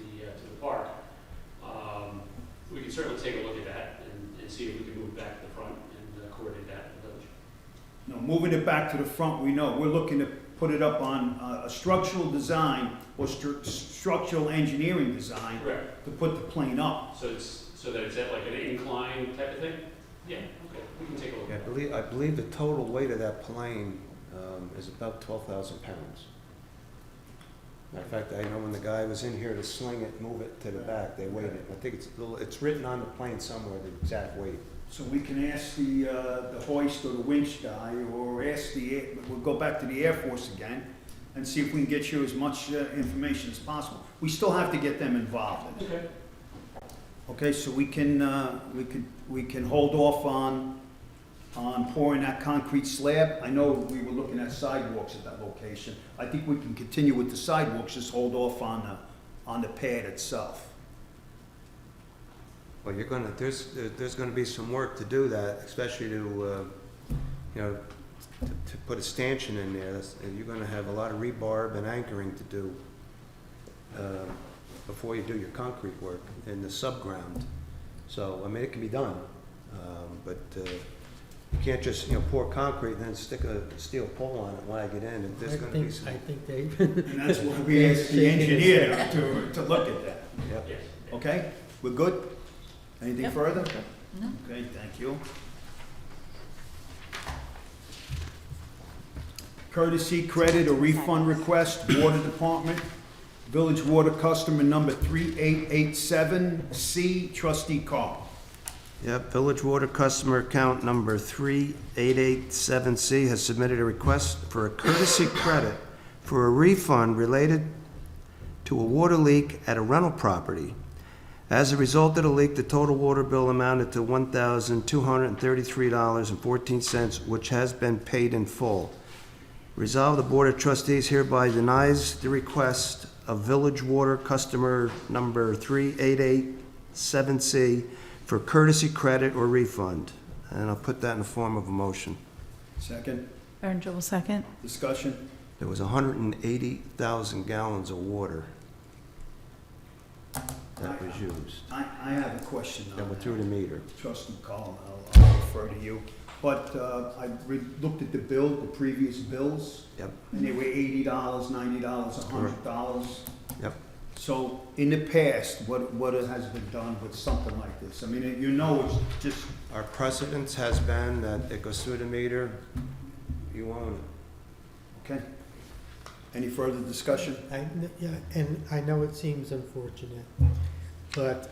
S10: park. We can certainly take a look at that and see if we can move it back to the front and coordinate that with the village.
S1: No, moving it back to the front, we know. We're looking to put it up on a structural design or structural engineering design
S10: Correct.
S1: to put the plane up.
S10: So that it's at like an incline type of thing? Yeah, okay, we can take a look
S7: Yeah,
S10: at that.
S7: I believe the total weight of that plane is about 12,000 pounds. Matter of fact, I know when the guy was in here to sling it, move it to the back, they weighed it. I think it's written on the plane somewhere, the exact weight.
S1: So we can ask the hoist or the winch guy, or ask we'll go back to the Air Force again and see if we can get you as much information as possible. We still have to get them involved in it.
S10: Okay.
S1: Okay, so we can hold off on pouring that concrete slab. I know we were looking at sidewalks at that location. I think we can continue with the sidewalks, just hold off on the pad itself.
S7: Well, there's gonna be some work to do that, especially to put a stanchion in there. You're gonna have a lot of rebarb and anchoring to do before you do your concrete work in the subground. So, I mean, it can be done, but you can't just, pour concrete and then stick a steel pole on it and wag it in. There's gonna be some.
S6: I think Dave.
S1: And that's why we asked the engineer to look at that.
S7: Yep.
S10: Yes.
S1: Okay, we're good? Anything
S3: Yep.
S1: further?
S3: No.
S1: Okay, thank you. Courtesy credit or refund request, Water Department, Village Water Customer number 3887C, Trustee Carl.
S7: Yep, Village Water Customer Account number 3887C has submitted a request for a courtesy credit for a refund related to a water leak at a rental property. As a result of the leak, the total water bill amounted to $1,233.14, which has been paid in full. Resolved, the Board of Trustees hereby denies the request of Village Water Customer number 3887C for courtesy credit or refund. And I'll put that in the form of a motion.
S1: Second,
S3: Berenger will second.
S1: discussion?
S7: There was 180,000 gallons of water that was used.
S1: I have a question
S7: That
S1: on
S7: went
S1: that.
S7: through the meter.
S1: Trustee Carl, I'll refer to you. But I looked at the previous bills,
S7: Yep,
S1: and they were $80, $90, $100.
S7: yep.
S1: So in the past, what has been done with something like this? I mean, it's just,
S7: Our precedence has been that it goes through the meter, you own it.
S1: okay. Any further discussion?
S6: Yeah, and I know it seems unfortunate, but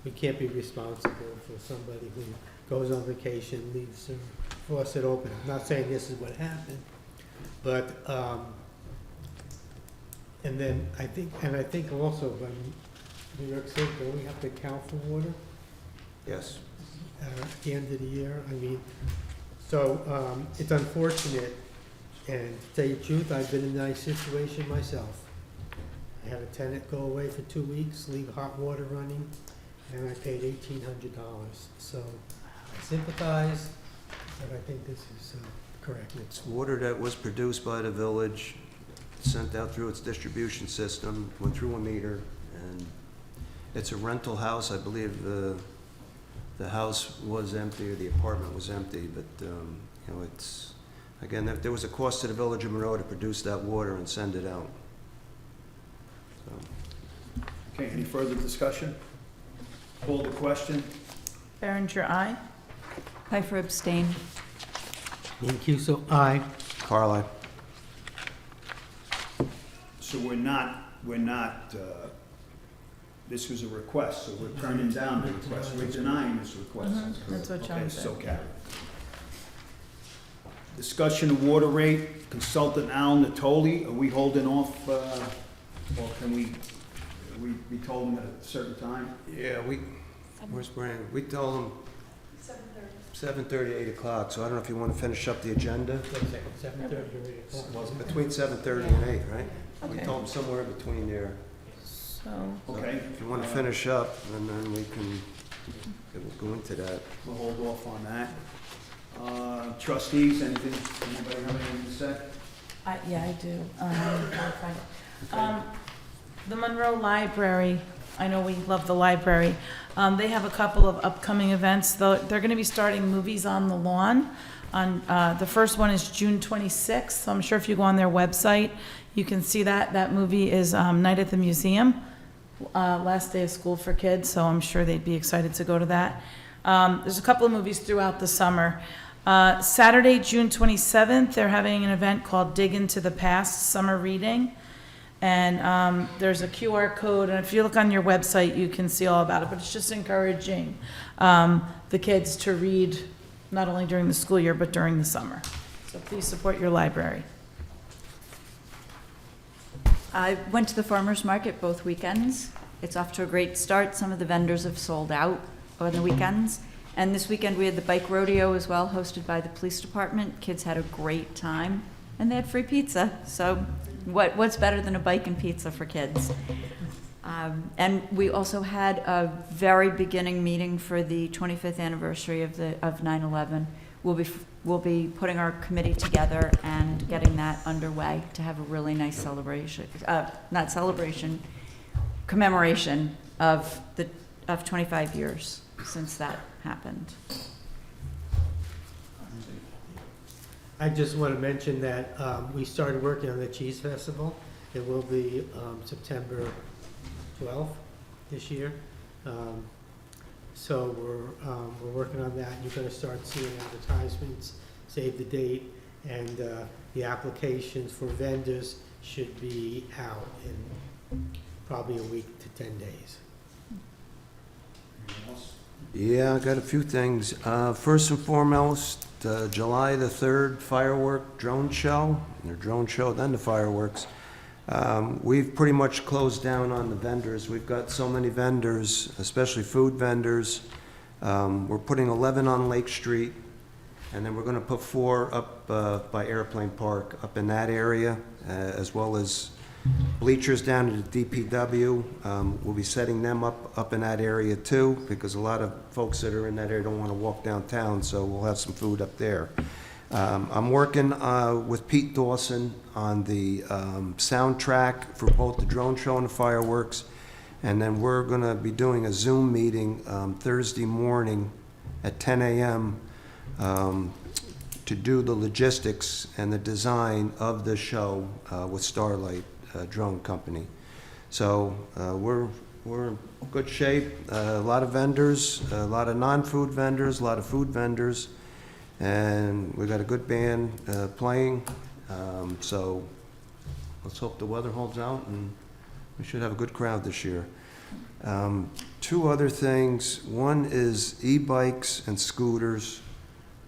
S6: we can't be responsible for somebody who goes on vacation, leaves their faucet open. I'm not saying this is what happened, but, and I think also when New York State, don't we have to account for water
S7: Yes.
S6: at the end of the year? I mean, so it's unfortunate, and to tell you the truth, I've been in a nice situation myself. I had a tenant go away for 2 weeks, leave hot water running, and I paid $1,800. So I sympathize, but I think this is correct.
S7: It's water that was produced by the village, sent out through its distribution system, went through a meter, and it's a rental house. I believe the house was empty, or the apartment was empty, but, it's, again, there was a cost to the village of Monroe to produce that water and send it out. So,
S1: Okay, any further discussion? Call the question?
S3: Berenger, aye.
S4: Piper abstain.
S6: Thank you, so aye.
S7: Carly?
S1: So we're not, this was a request, so we're turning down the request, we're denying this request.
S3: That's what John
S1: Okay,
S3: said.
S1: so carried. Discussion of water rate, consultant Al Natoli, are we holding off, or can we we told them at a certain time.
S7: Yeah, where's Brandon? We told them 7:30, 8 o'clock, so I don't know if you want to finish up the agenda.
S6: Wait a second, 7:30 or 8 o'clock?
S7: Well, it's between 7:30 and 8, right? We
S3: Okay.
S7: told them somewhere between there.
S3: So,
S1: Okay.
S7: If you want to finish up, and then we can go into that.
S1: We'll hold off on that. Trustees, anything, anybody have anything to say?
S3: yeah, I do. I'll find it. The Monroe Library, I know we love the library. They have a couple of upcoming events. They're going to be starting Movies on the Lawn. The first one is June 26th, so I'm sure if you go on their website, you can see that. That movie is Night at the Museum, last day of school for kids, so I'm sure they'd be excited to go to that. There's a couple of movies throughout the summer. Saturday, June 27th, they're having an event called Dig Into the Past Summer Reading. And there's a QR code, and if you look on your website, you can see all about it. But it's just encouraging the kids to read not only during the school year, but during the summer. So please support your library.
S4: I went to the farmer's market both weekends. It's off to a great start. Some of the vendors have sold out on the weekends. And this weekend we had the bike rodeo as well, hosted by the police department. Kids had a great time, and they had free pizza. So what's better than a bike and pizza for kids? And we also had a very beginning meeting for the 25th anniversary of 9/11. We'll be putting our committee together and getting that underway to have a really nice celebration, not celebration, commemoration of 25 years since that happened.
S6: I just want to mention that we started working on the Cheese Festival. It will be September 12th this year. So we're working on that. You're going to start seeing advertisements, save the date, and the applications for vendors should be out in probably a week to 10 days.
S1: Anything else?
S7: Yeah, I got a few things. First and foremost, July the 3rd firework drone show, then the fireworks. We've pretty much closed down on the vendors. We've got so many vendors, especially food vendors. We're putting 11 on Lake Street, and then we're going to put 4 up by Airplane Park, up in that area, as well as bleachers down at the DPW. We'll be setting them up in that area too, because a lot of folks that are in that area don't want to walk downtown, so we'll have some food up there. I'm working with Pete Dawson on the soundtrack for both the drone show and the fireworks, and then we're going to be doing a Zoom meeting Thursday morning at 10 a.m. To do the logistics and the design of the show with Starlight Drone Company. So we're in good shape. A lot of vendors, a lot of non-food vendors, a lot of food vendors, and we got a good band playing. So let's hope the weather holds out, and we should have a good crowd this year. 2 other things. One is e-bikes and scooters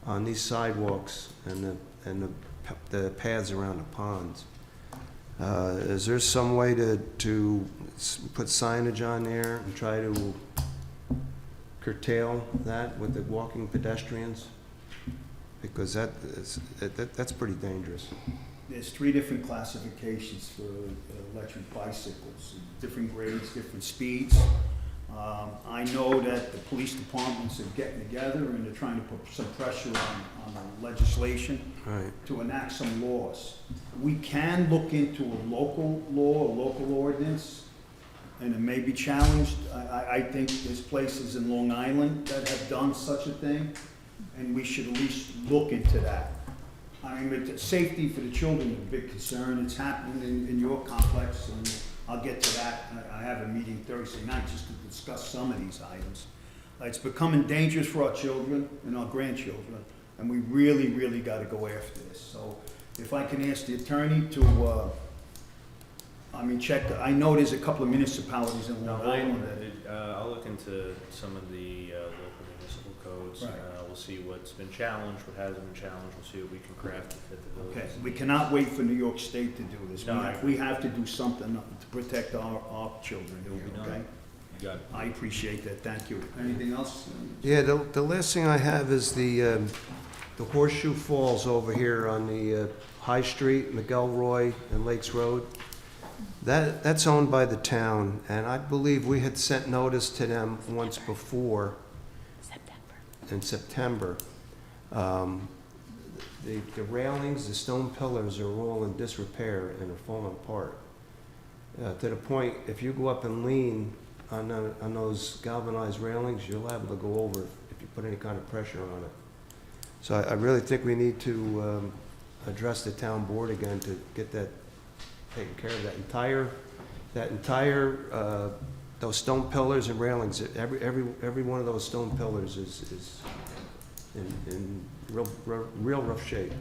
S7: on these sidewalks and the paths around the ponds. Is there some way to put signage on there and try to curtail that with the walking pedestrians? Because that's pretty dangerous.
S1: There's 3 different classifications for electric bicycles, different grades, different speeds. I know that the police departments are getting together and they're trying to put some pressure on the legislation to enact some laws. We can look into a local law, a local ordinance, and it may be challenged. I think there's places in Long Island that have done such a thing, and we should at least look into that. I mean, safety for the children is a big concern. It's happening in your complex, and I'll get to that. I have a meeting Thursday night just to discuss some of these items. It's becoming dangerous for our children and our grandchildren, and we really, really got to go after this. So if I can ask the attorney to, check, I know there's a couple of municipalities in Long Island that
S2: I'll look
S8: into some of the local municipal codes.
S1: Right.
S8: We'll see what's been challenged, what hasn't been challenged. We'll see what we can craft to fit the
S1: Okay,
S8: village's
S1: we cannot wait for New York State to do this.
S8: No, I
S1: We have to do something to protect our children
S8: It will be
S1: here,
S8: done.
S1: okay?
S8: You got it.
S1: I appreciate that, thank you. Anything else?
S7: Yeah, the last thing I have is the Horseshoe Falls over here on the High Street, McElroy and Lakes Road. That's owned by the town, and I believe we had sent notice to them once before in September. The railings, the stone pillars are all in disrepair and are falling apart. To the point, if you go up and lean on those galvanized railings, you're liable to go over if you put any kind of pressure on it. So I really think we need to address the town board again to get that taken care of. Those stone pillars and railings, every one of those stone pillars is in real rough shape.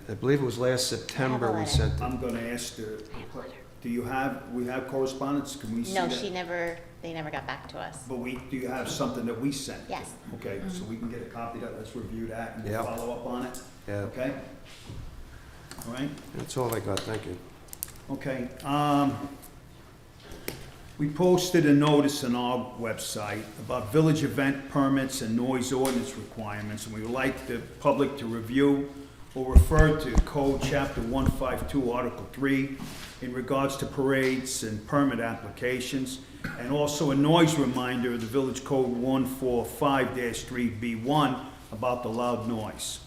S7: I believe it was last September we sent it.
S1: I'm gonna ask we have correspondence? Can we see
S9: No,
S1: that?
S9: they never got back to us.
S1: But do you have something that we sent?
S9: Yes.
S1: Okay, so we can get a copy of that, let's review that and we'll
S7: Yeah.
S1: follow up on it,
S7: Yeah,
S1: okay? All right?
S7: that's all I got, thank you.
S1: Okay, we posted a notice on our website about village event permits and noise ordinance requirements, and we would like the public to review or refer to Code Chapter 152, Article 3, in regards to parades and permit applications, and also a noise reminder of the Village Code 145-3B1 about the loud noise.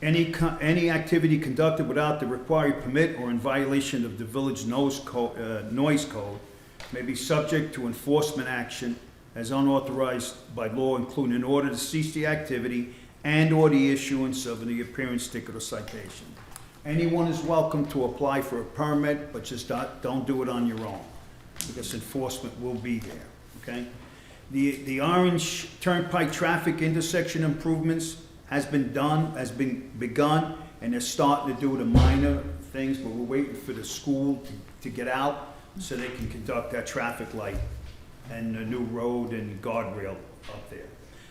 S1: Any activity conducted without the required permit or in violation of the village noise code may be subject to enforcement action as unauthorized by law, including an order to cease the activity and/or the issuance of an appearance ticket or citation. Anyone is welcome to apply for a permit, but just don't do it on your own, because enforcement will be there, okay? The Orange Turnpike traffic intersection improvements has been begun, and they're starting to do the minor things, but we're waiting for the school to get out so they can conduct that traffic light and the new road and guardrail up there.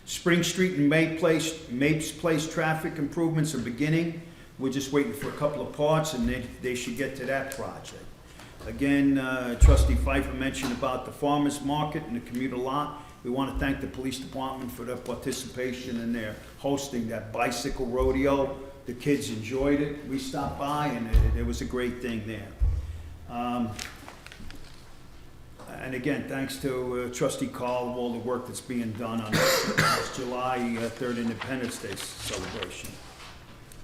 S1: Spring Street and Mapes Place traffic improvements are beginning. We're just waiting for a couple of parts, and they should get to that project. Again, Trustee Pfeiffer mentioned about the farmer's market and the commuter lot. We want to thank the police department for their participation in their hosting that bicycle rodeo. The kids enjoyed it. We stopped by, and it was a great thing there. And again, thanks to Trustee Carl, all the work that's being done on this July 3rd Independence Day celebration.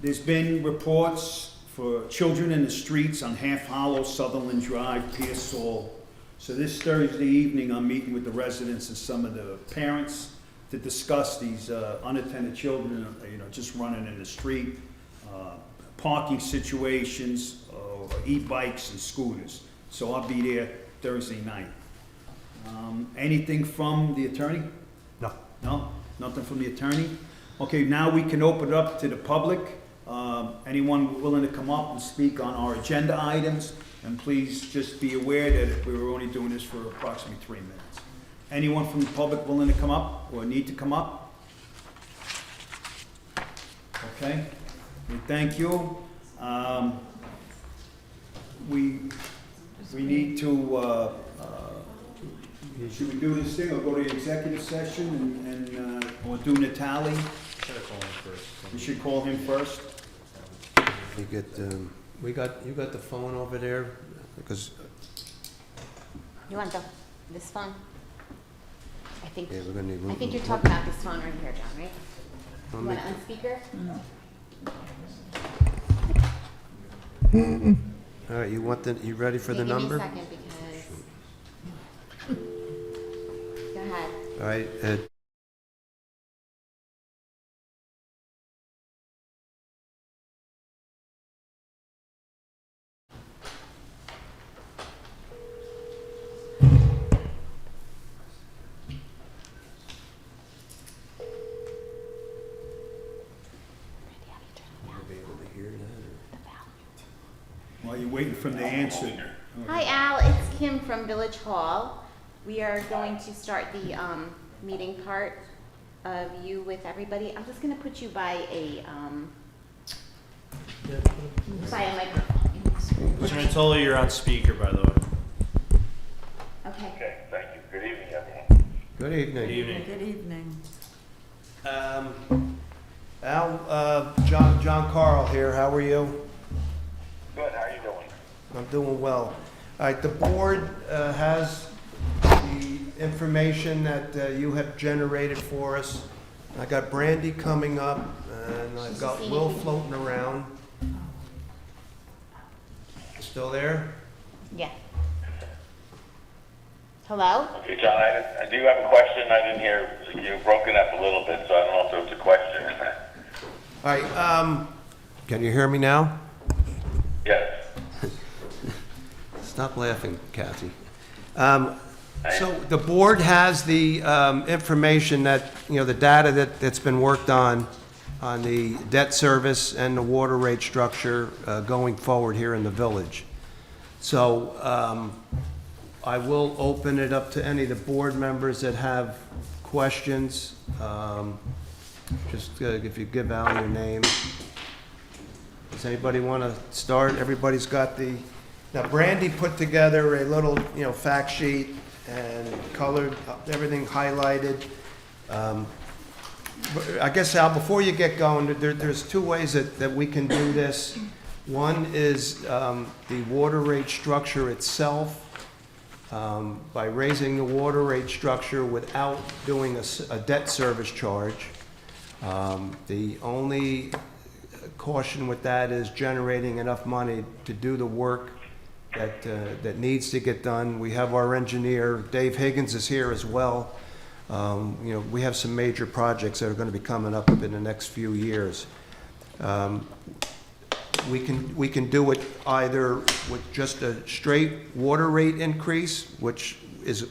S1: There's been reports for children in the streets on Half Hollow, Sutherland Drive, Pearsall. So this Thursday evening, I'm meeting with the residents and some of the parents to discuss these unattended children, just running in the street, parking situations, e-bikes and scooters. So I'll be there Thursday night. Anything from the attorney?
S7: No.
S1: No? Nothing from the attorney? Okay, now we can open it up to the public. Anyone willing to come up and speak on our agenda items? And please just be aware that we were only doing this for approximately 3 minutes. Anyone from the public willing to come up or need to come up? Okay, we thank you. We need to, should we do this thing or go to the executive session and or do Natalie?
S8: Should have called him first.
S1: We should call him first.
S7: You got the phone over there? Because,
S9: You want this phone? I think
S7: yeah, we're gonna need.
S9: I think you're talking about this phone right here, John, right?
S7: Let
S9: You
S7: me-
S9: want it on speaker?
S7: All right, you ready for the number?
S9: Give me a second because. Go ahead.
S7: All right,
S1: While you're waiting for the answer.
S9: Hi, Al. It's Kim from Village Hall. We are going to start the meeting part of you with everybody. I'm just going to put you by a microphone.
S8: Mr. Antola, you're on speaker, by the way.
S9: Okay.
S11: Okay, thank you. Good evening, everyone.
S7: Good evening.
S8: Good evening.
S4: Good evening.
S7: Al, John Carl here, how are you?
S11: Good, how are you doing?
S7: I'm doing well. All right, the board has the information that you have generated for us. I got Brandy coming up, and I've got Will floating around. Still there?
S9: Yeah. Hello?
S11: Okay, John, I do have a question. I didn't hear, you broken up a little bit, so I don't know if it was a question.
S7: All right, can you hear me now?
S11: Yes.
S7: Stop laughing, Kathy. So the board has the information that, the data that's been worked on the debt service and the water rate structure going forward here in the village. So I will open it up to any of the board members that have questions. Just if you give out your name. Does anybody want to start? Everybody's got the... Now, Brandy put together a little, fact sheet and colored everything highlighted. I guess, Al, before you get going, there's two ways that we can do this. One is the water rate structure itself, by raising the water rate structure without doing a debt service charge. The only caution with that is generating enough money to do the work that needs to get done. We have our engineer, Dave Higgins is here as well. We have some major projects that are going to be coming up in the next few years. We can do it either with just a straight water rate increase, which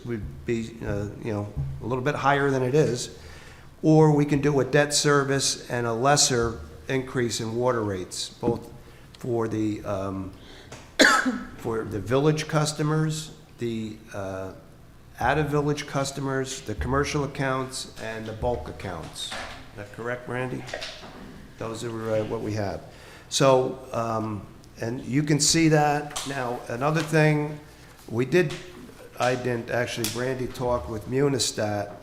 S7: would be a little bit higher than it is, or we can do a debt service and a lesser increase in water rates, both for the village customers, the out-of-village customers, the commercial accounts, and the bulk accounts. Is that correct, Randy? Those are what we have. So, and you can see that. Now, another thing, I didn't actually, Brandy talked with Munistat.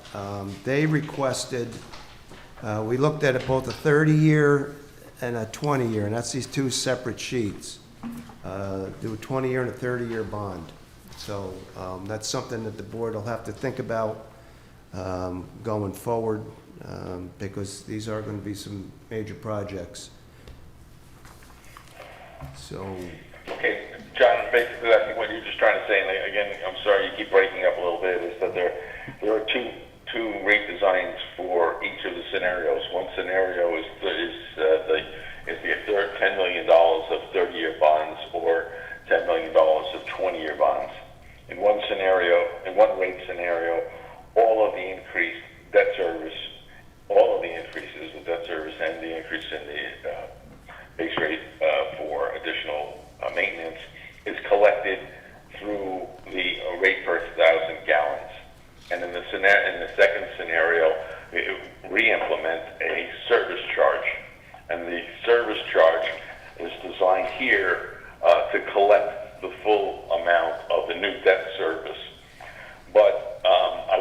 S7: They requested, we looked at it both a 30-year and a 20-year, and that's these two separate sheets. Do a 20-year and a 30-year bond. So that's something that the board will have to think about going forward, because these are going to be some major projects. So.
S11: Okay, John, basically I think what you're just trying to say, and again, I'm sorry you keep breaking up a little bit, is that there are two rate designs for each of the scenarios. One scenario is the $10 million of 30-year bonds or $10 million of 20-year bonds. In one rate scenario, all of the increased debt service, all of the increases in debt service and the increase in the base rate for additional maintenance is collected through the rate per 1,000 gallons. And in the second scenario, re-implement a service charge. And the service charge is designed here to collect the full amount of the new debt service. But I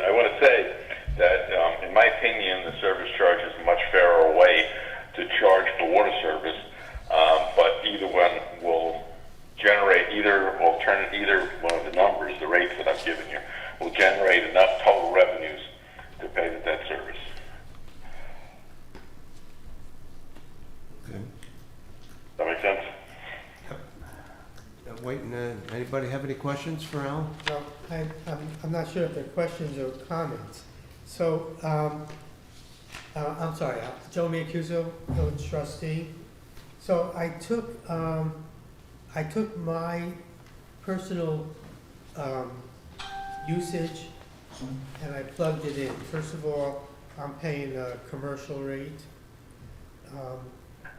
S11: want to say that, in my opinion, the service charge is a much fairer way to charge for water service. But either one will generate either one of the numbers, the rates that I've given you, will generate enough total revenues to pay the debt service.
S7: Okay.
S11: Does that make sense?
S7: Waiting. Anybody have any questions for Al?
S6: No, I'm not sure if they're questions or comments. So, I'm sorry, Joe Mancuso, village trustee. So I took my personal usage and I plugged it in. First of all, I'm paying a commercial rate.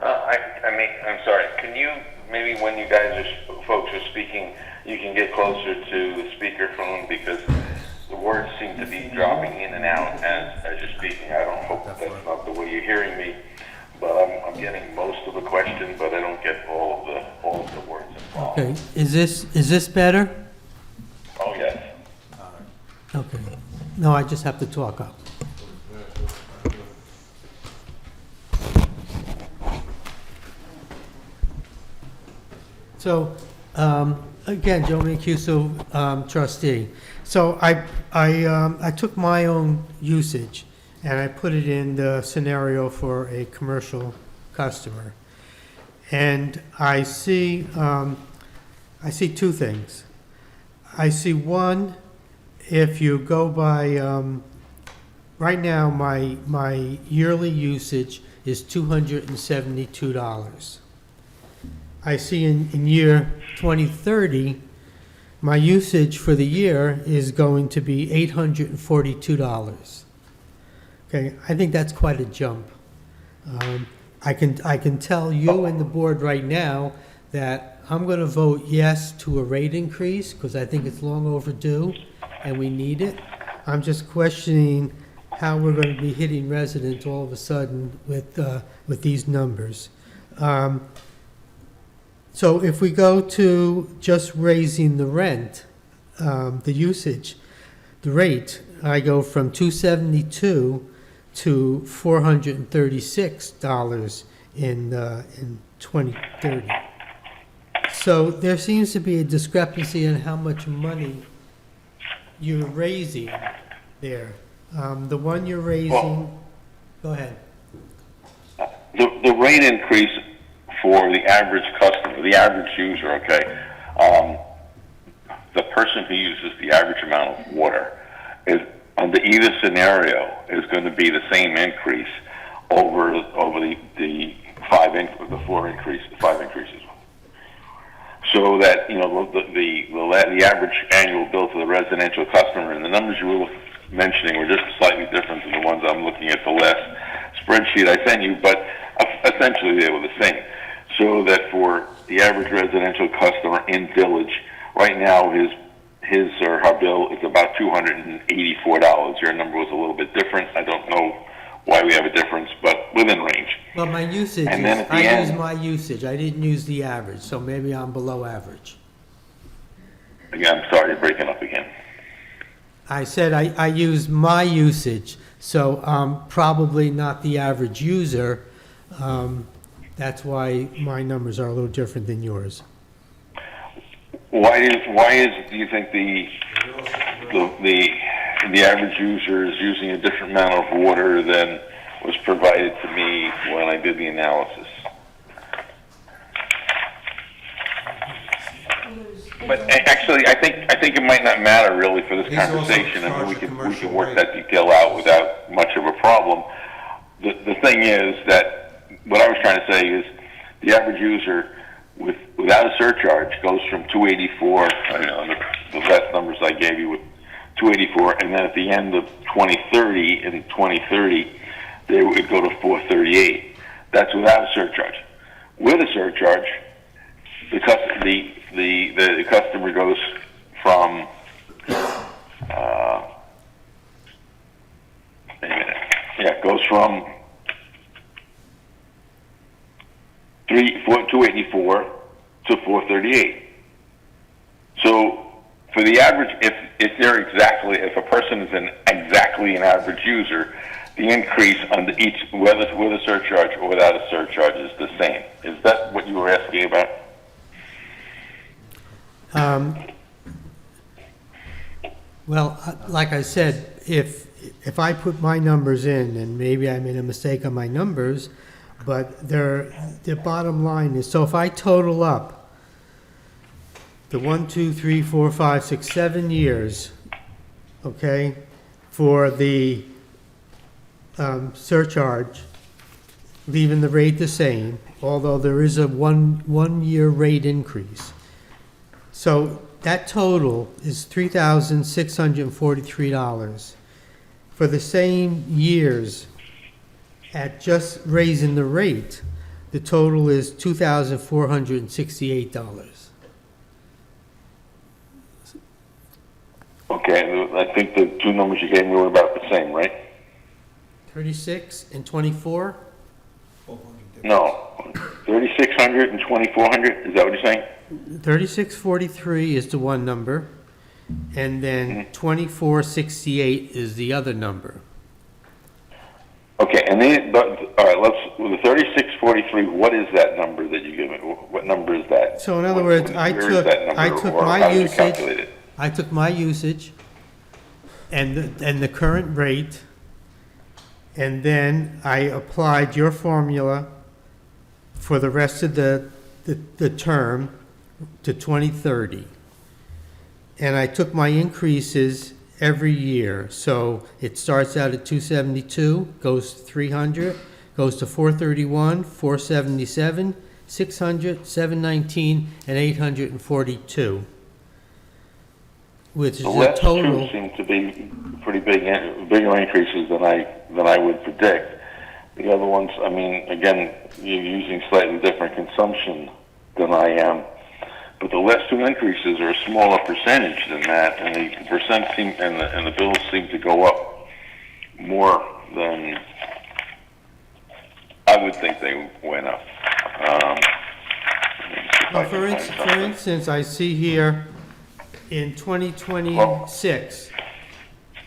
S11: I'm sorry, can you, maybe when you guys folks are speaking, you can get closer to the speakerphone because the words seem to be dropping in and out as you're speaking. I don't hope that's not the way you're hearing me, but I'm getting most of the question, but I don't get all of the words involved.
S6: Okay, is this better?
S11: Oh, yes.
S6: Okay. No, I just have to talk up. So, again, Joe Mancuso, trustee. So I took my own usage and I put it in the scenario for a commercial customer. And I see two things. I see one, if you go by, right now, my yearly usage is $272. I see in year 2030, my usage for the year is going to be $842. Okay, I think that's quite a jump. I can tell you and the board right now that I'm going to vote yes to a rate increase because I think it's long overdue and we need it. I'm just questioning how we're going to be hitting residents all of a sudden with these numbers. So if we go to just raising the rent, the usage, the rate, I go from $272 to $436 in 2030. So there seems to be a discrepancy in how much money you're raising there. The one you're raising, go ahead.
S11: The rate increase for the average customer, the average user, okay, the person who uses the average amount of water is under either scenario is going to be the same increase over the five increases. So that, you know, the average annual bill to the residential customer, and the numbers you were mentioning were just slightly different than the ones I'm looking at the last spreadsheet I sent you, but essentially they were the same. So that for the average residential customer in Village, right now his or her bill is about $284. Your number was a little bit different. I don't know why we have a difference, but within range.
S6: Well, my usage,
S11: And then at the
S6: I
S11: end-
S6: use my usage. I didn't use the average, so maybe I'm below average.
S11: Again, I'm sorry, you're breaking up again.
S6: I said I use my usage, so I'm probably not the average user. That's why my numbers are a little different than yours.
S11: Why do you think the average user is using a different amount of water than was provided to me when I did the analysis? But actually, I think it might not matter really for this
S7: He's also
S11: conversation. I mean, we
S7: charged a
S11: can
S7: commercial
S11: work
S7: rate.
S11: that detail out without much of a problem. The thing is that what I was trying to say is the average user without a surcharge goes from 284. I know the last numbers I gave you with 284, and then at the end of 2030, they would go to 438. That's without a surcharge. With a surcharge, the customer goes from goes from 284 to 438. So for the average, if a person is exactly an average user, the increase on each, whether with a surcharge or without a surcharge, is the same. Is that what you were asking about?
S6: Well, like I said, if I put my numbers in, and maybe I made a mistake on my numbers, but the bottom line is, so if I total up the 1, 2, 3, 4, 5, 6, 7 years, okay, for the surcharge, leaving the rate the same, although there is a one-year rate increase. So that total is $3,643. For the same years, at just raising the rate, the total is $2,468.
S11: Okay, I think the two numbers you gave me were about the same, right?
S6: 36 and 24?
S11: No, 3,600 and 2,400, is that what you're saying?
S6: 3643 is the one number, and then 2468 is the other number.
S11: Okay, and then, but, all right, with the 3643, what is that number that you give me? What number is that?
S6: So in other words, I
S11: Where is that number,
S6: I took
S11: or
S6: my
S11: how did you
S6: usage,
S11: calculate it?
S6: I took my usage and the current rate, and then I applied your formula for the rest of the term to 2030. And I took my increases every year. So it starts out at 272, goes to 300, goes to 431, 477, 600, 719, and 842, which is
S11: The
S6: a
S11: last
S6: total.
S11: two seem to be pretty bigger increases than I would predict. The other ones, I mean, again, you're using slightly different consumption than I am. But the last two increases are a smaller percentage than that, and the percent and the bills seem to go up more than I would think they went up.
S6: Well, for instance, I see here in 2026,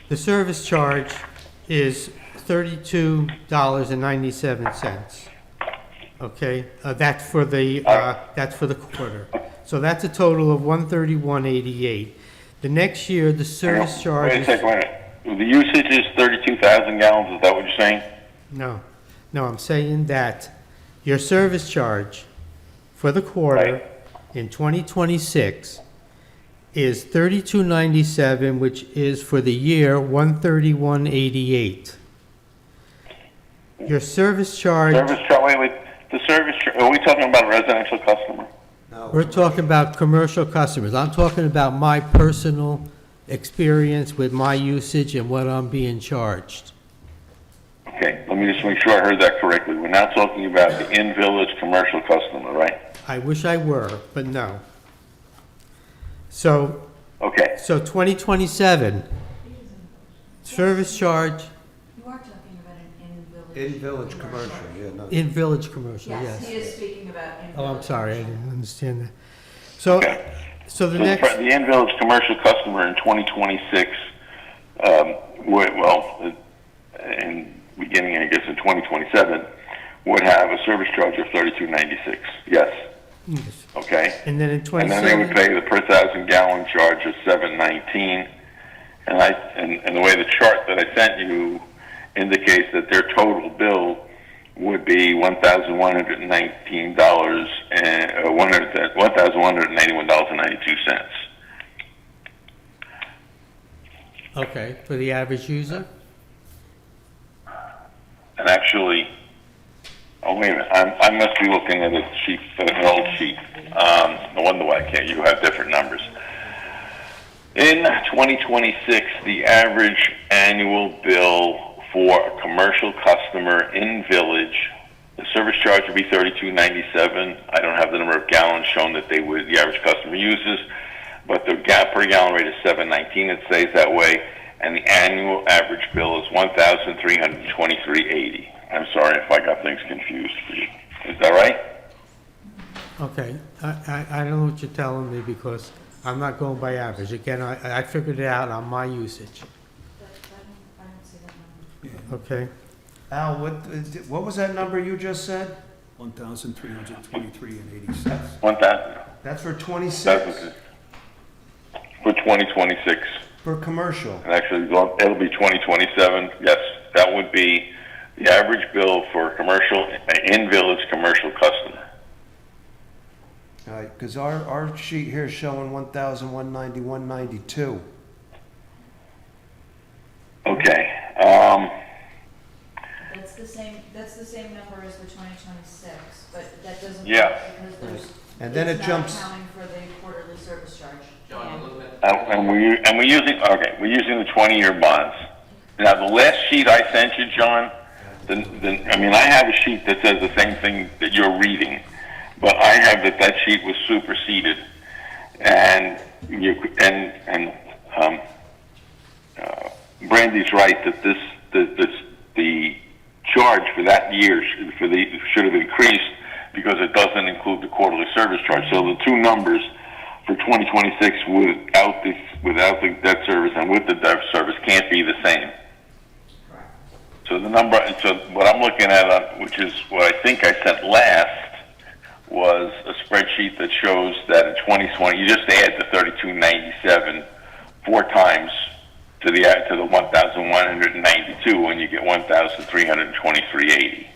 S6: the service charge is $32.97. Okay, that's for the quarter. So that's a total of $131.88. The next year, the service charge
S11: Wait a
S6: is...
S11: second, wait a minute. The usage is 32,000 gallons, is that what you're saying?
S6: No, I'm saying that your service charge for the quarter
S11: Right.
S6: in 2026 is $32.97, which is for the year $131.88. Your service charge...
S11: Wait, the service charge, are we talking about a residential customer?
S6: We're talking about commercial customers. I'm talking about my personal experience with my usage and what I'm being charged.
S11: Okay, let me just make sure I heard that correctly. We're now talking about the in-village commercial customer, right?
S6: I wish I were, but no. So
S11: Okay,
S6: 2027, service charge
S4: You are talking about an in-village.
S7: In-village commercial, yeah, not.
S6: in-village commercial,
S4: Yes,
S6: yes.
S4: he is speaking about in-village.
S6: Oh, I'm sorry, I didn't understand that. So,
S11: Okay.
S6: so the
S11: so
S6: next,
S11: the in-village commercial customer in 2026, in beginning, I guess, in 2027, would have a service charge of $32.96, yes,
S6: yes.
S11: okay?
S6: And then in
S11: And then they would
S6: 27,
S11: pay the per thousand gallon charge of $7.19, and the way the chart that I sent you indicates that their total bill would be $1,119 and $1,191.92.
S6: okay, for the average user?
S11: And actually, oh wait a minute, I must be looking at a sheet, an old sheet. No wonder why I can't. You have different numbers. In 2026, the average annual bill for a commercial customer in village, the service charge would be $32.97. I don't have the number of gallons shown that the average customer uses, but the per gallon rate is $7.19. It stays that way, and the annual average bill is $1,323.80. I'm sorry if I got things confused for you. Is that right?
S6: Okay, I don't know what you're telling me because I'm not going by average. Again, I figured it out on my usage,
S4: I don't see that number.
S6: okay?
S7: Al, what was that number you just said?
S1: 1,323.80.
S11: 1,000.
S7: That's for 26,
S11: For 2026.
S7: for commercial.
S11: And actually, it'll be 2027. Yes, that would be the average bill for commercial, in-village commercial customer.
S7: All right, because our sheet here is showing 1,191.92.
S11: Okay.
S4: That's the same number as the 2026, but that doesn't.
S11: Yeah.
S4: Because there's.
S7: And then it jumps,
S4: It's not accounting for the quarterly service charge.
S10: John, you look at.
S11: And we're using the 20-year bonds. Now, the last sheet I sent you, John, I mean, I have a sheet that says the same thing that you're reading, but I have that sheet was superseded. And Brandy's right that the charge for that year should have increased because it doesn't include the quarterly service charge. So the two numbers for 2026 without the debt service and with the debt service can't be the same. So what I'm looking at, which is what I think I sent last, was a spreadsheet that shows that in 2020 you just add the 3297 four times to the 1,192, and you get 1,323.80.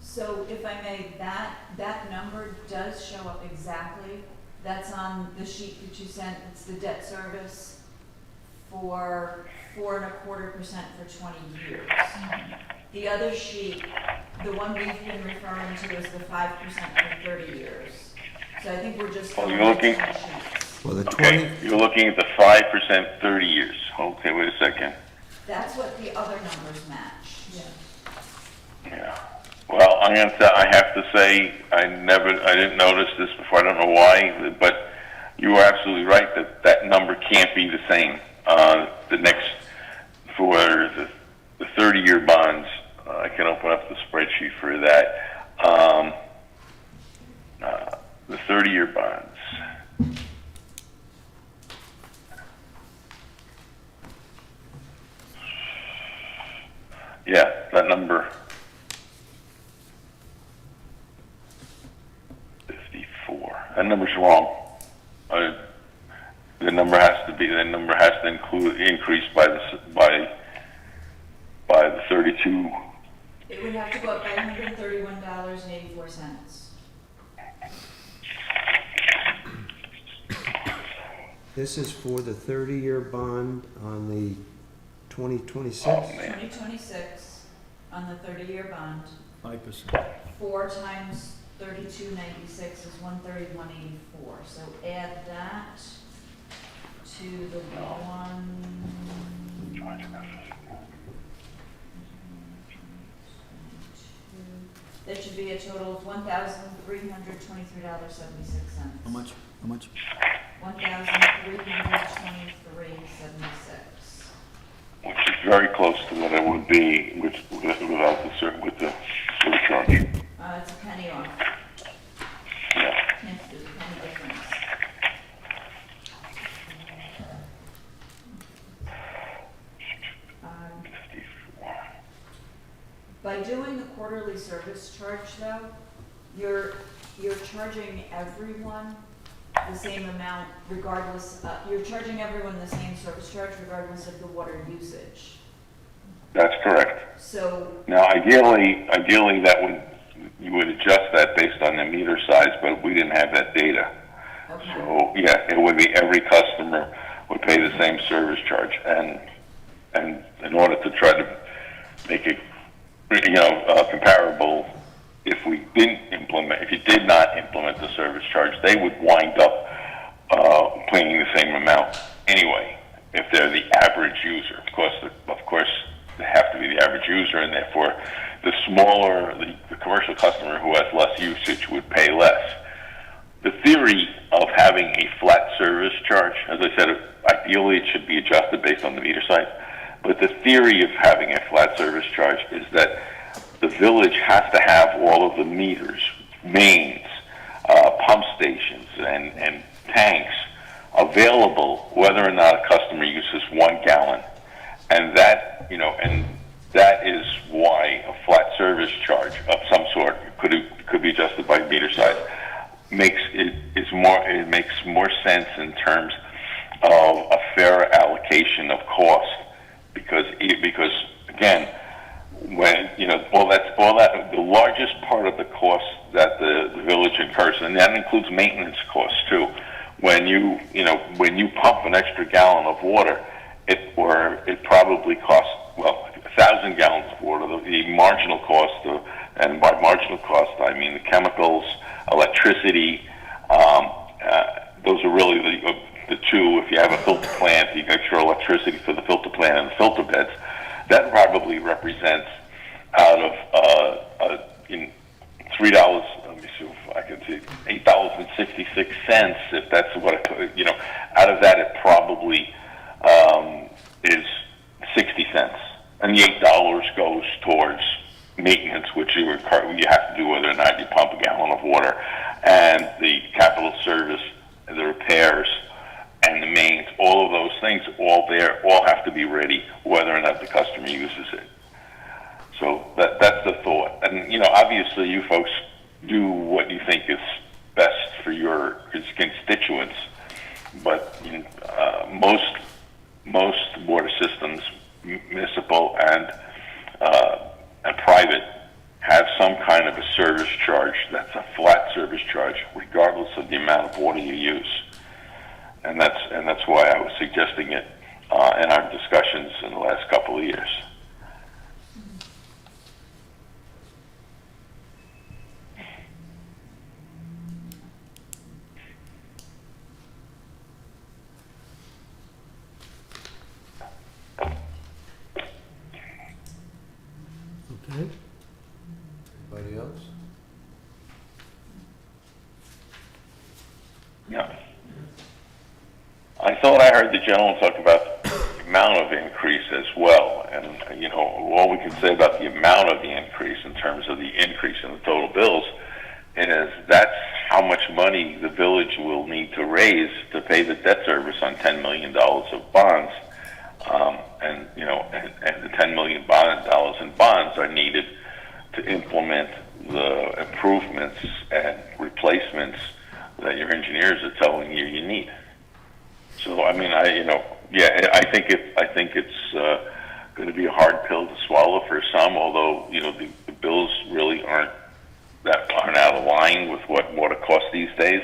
S4: So if I may, that number does show up exactly. That's on the sheet that you sent. It's the debt service for 4.25% for 20 years. The other sheet, the one we've been referring to, is the 5% for 30 years. So I think we're just.
S11: Oh, you're looking.
S7: Well, the
S11: Okay, you're looking at the 5% 30 years. Okay, wait a second.
S4: That's what the other numbers match.
S11: Yeah. Well, I have to say, I didn't notice this before. I don't know why, but you are absolutely right that number can't be the same. For the 30-year bonds, I can open up the spreadsheet for that. The 30-year bonds. Yeah, that number. 54. That number's wrong. The number has to increase by the 32.
S4: It would have to go up by $131.84.
S7: This is for the 30-year bond on the 2026?
S11: Oh, man.
S4: 2026 on the 30-year bond.
S1: 5%.
S4: 4 times 3296 is 131.84. So add that to the one. That should be a total of $1,323.76.
S1: How much? How much?
S4: $1,323.76.
S11: Which is very close to what it would be with the surcharge.
S4: It's a penny off.
S11: Yeah.
S4: Yes, there's a penny difference. By doing the quarterly service charge, though, you're charging everyone the same amount regardless, you're charging everyone the same service charge regardless of the water usage.
S11: That's correct.
S4: So,
S11: Now, ideally, you would adjust that based on the meter size, but we didn't have that data.
S4: okay.
S11: So, yeah, it would be every customer would pay the same service charge, and in order to try to make it, comparable, if you did not implement the service charge, they would wind up paying the same amount anyway, if they're the average user. Of course, they have to be the average user, and therefore, the smaller, the commercial customer who has less usage would pay less. The theory of having a flat service charge, as I said, ideally it should be adjusted based on the meter size, but the theory of having a flat service charge is that the village has to have all of the meters, mains, pump stations, and tanks available whether or not a customer uses 1 gallon. And that is why a flat service charge of some sort could be adjusted by meter size. It makes more sense in terms of a fair allocation of cost, because again, when the largest part of the cost that the village incurs, and that includes maintenance costs too. When you pump an extra gallon of water, it probably costs 1,000 gallons of water. The marginal cost, and by marginal cost I mean the chemicals, electricity. Those are really the two. If you have a filter plant, you got your electricity for the filter plant and the filter beds. That probably represents out of in $3. Let me see if I can see $8.66. If that's what out of that it probably is 60 cents, and the $8 goes towards maintenance, which you have to do whether or not you pump a gallon of water, and the capital service, the repairs, and the mains. All of those things, all have to be ready, whether or not the customer uses it. So that's the thought. And obviously, you folks do what you think is best for your constituents, but most water systems, municipal and private, have some kind of a service charge that's a flat service charge, regardless of the amount of water you use. And that's why I was suggesting it in our discussions in the last couple of years.
S6: Okay.
S7: Anybody else?
S11: Yeah. I thought I heard the gentleman talk about the amount of increase as well. And, all we can say about the amount of the increase in terms of the increase in the total bills is that's how much money the village will need to raise to pay the debt service on $10 million of bonds. And the $10 million in bonds are needed to implement the improvements and replacements that your engineers are telling you need. So I think it's going to be a hard pill to swallow for some. Although the bills really aren't out of line with what water costs these days,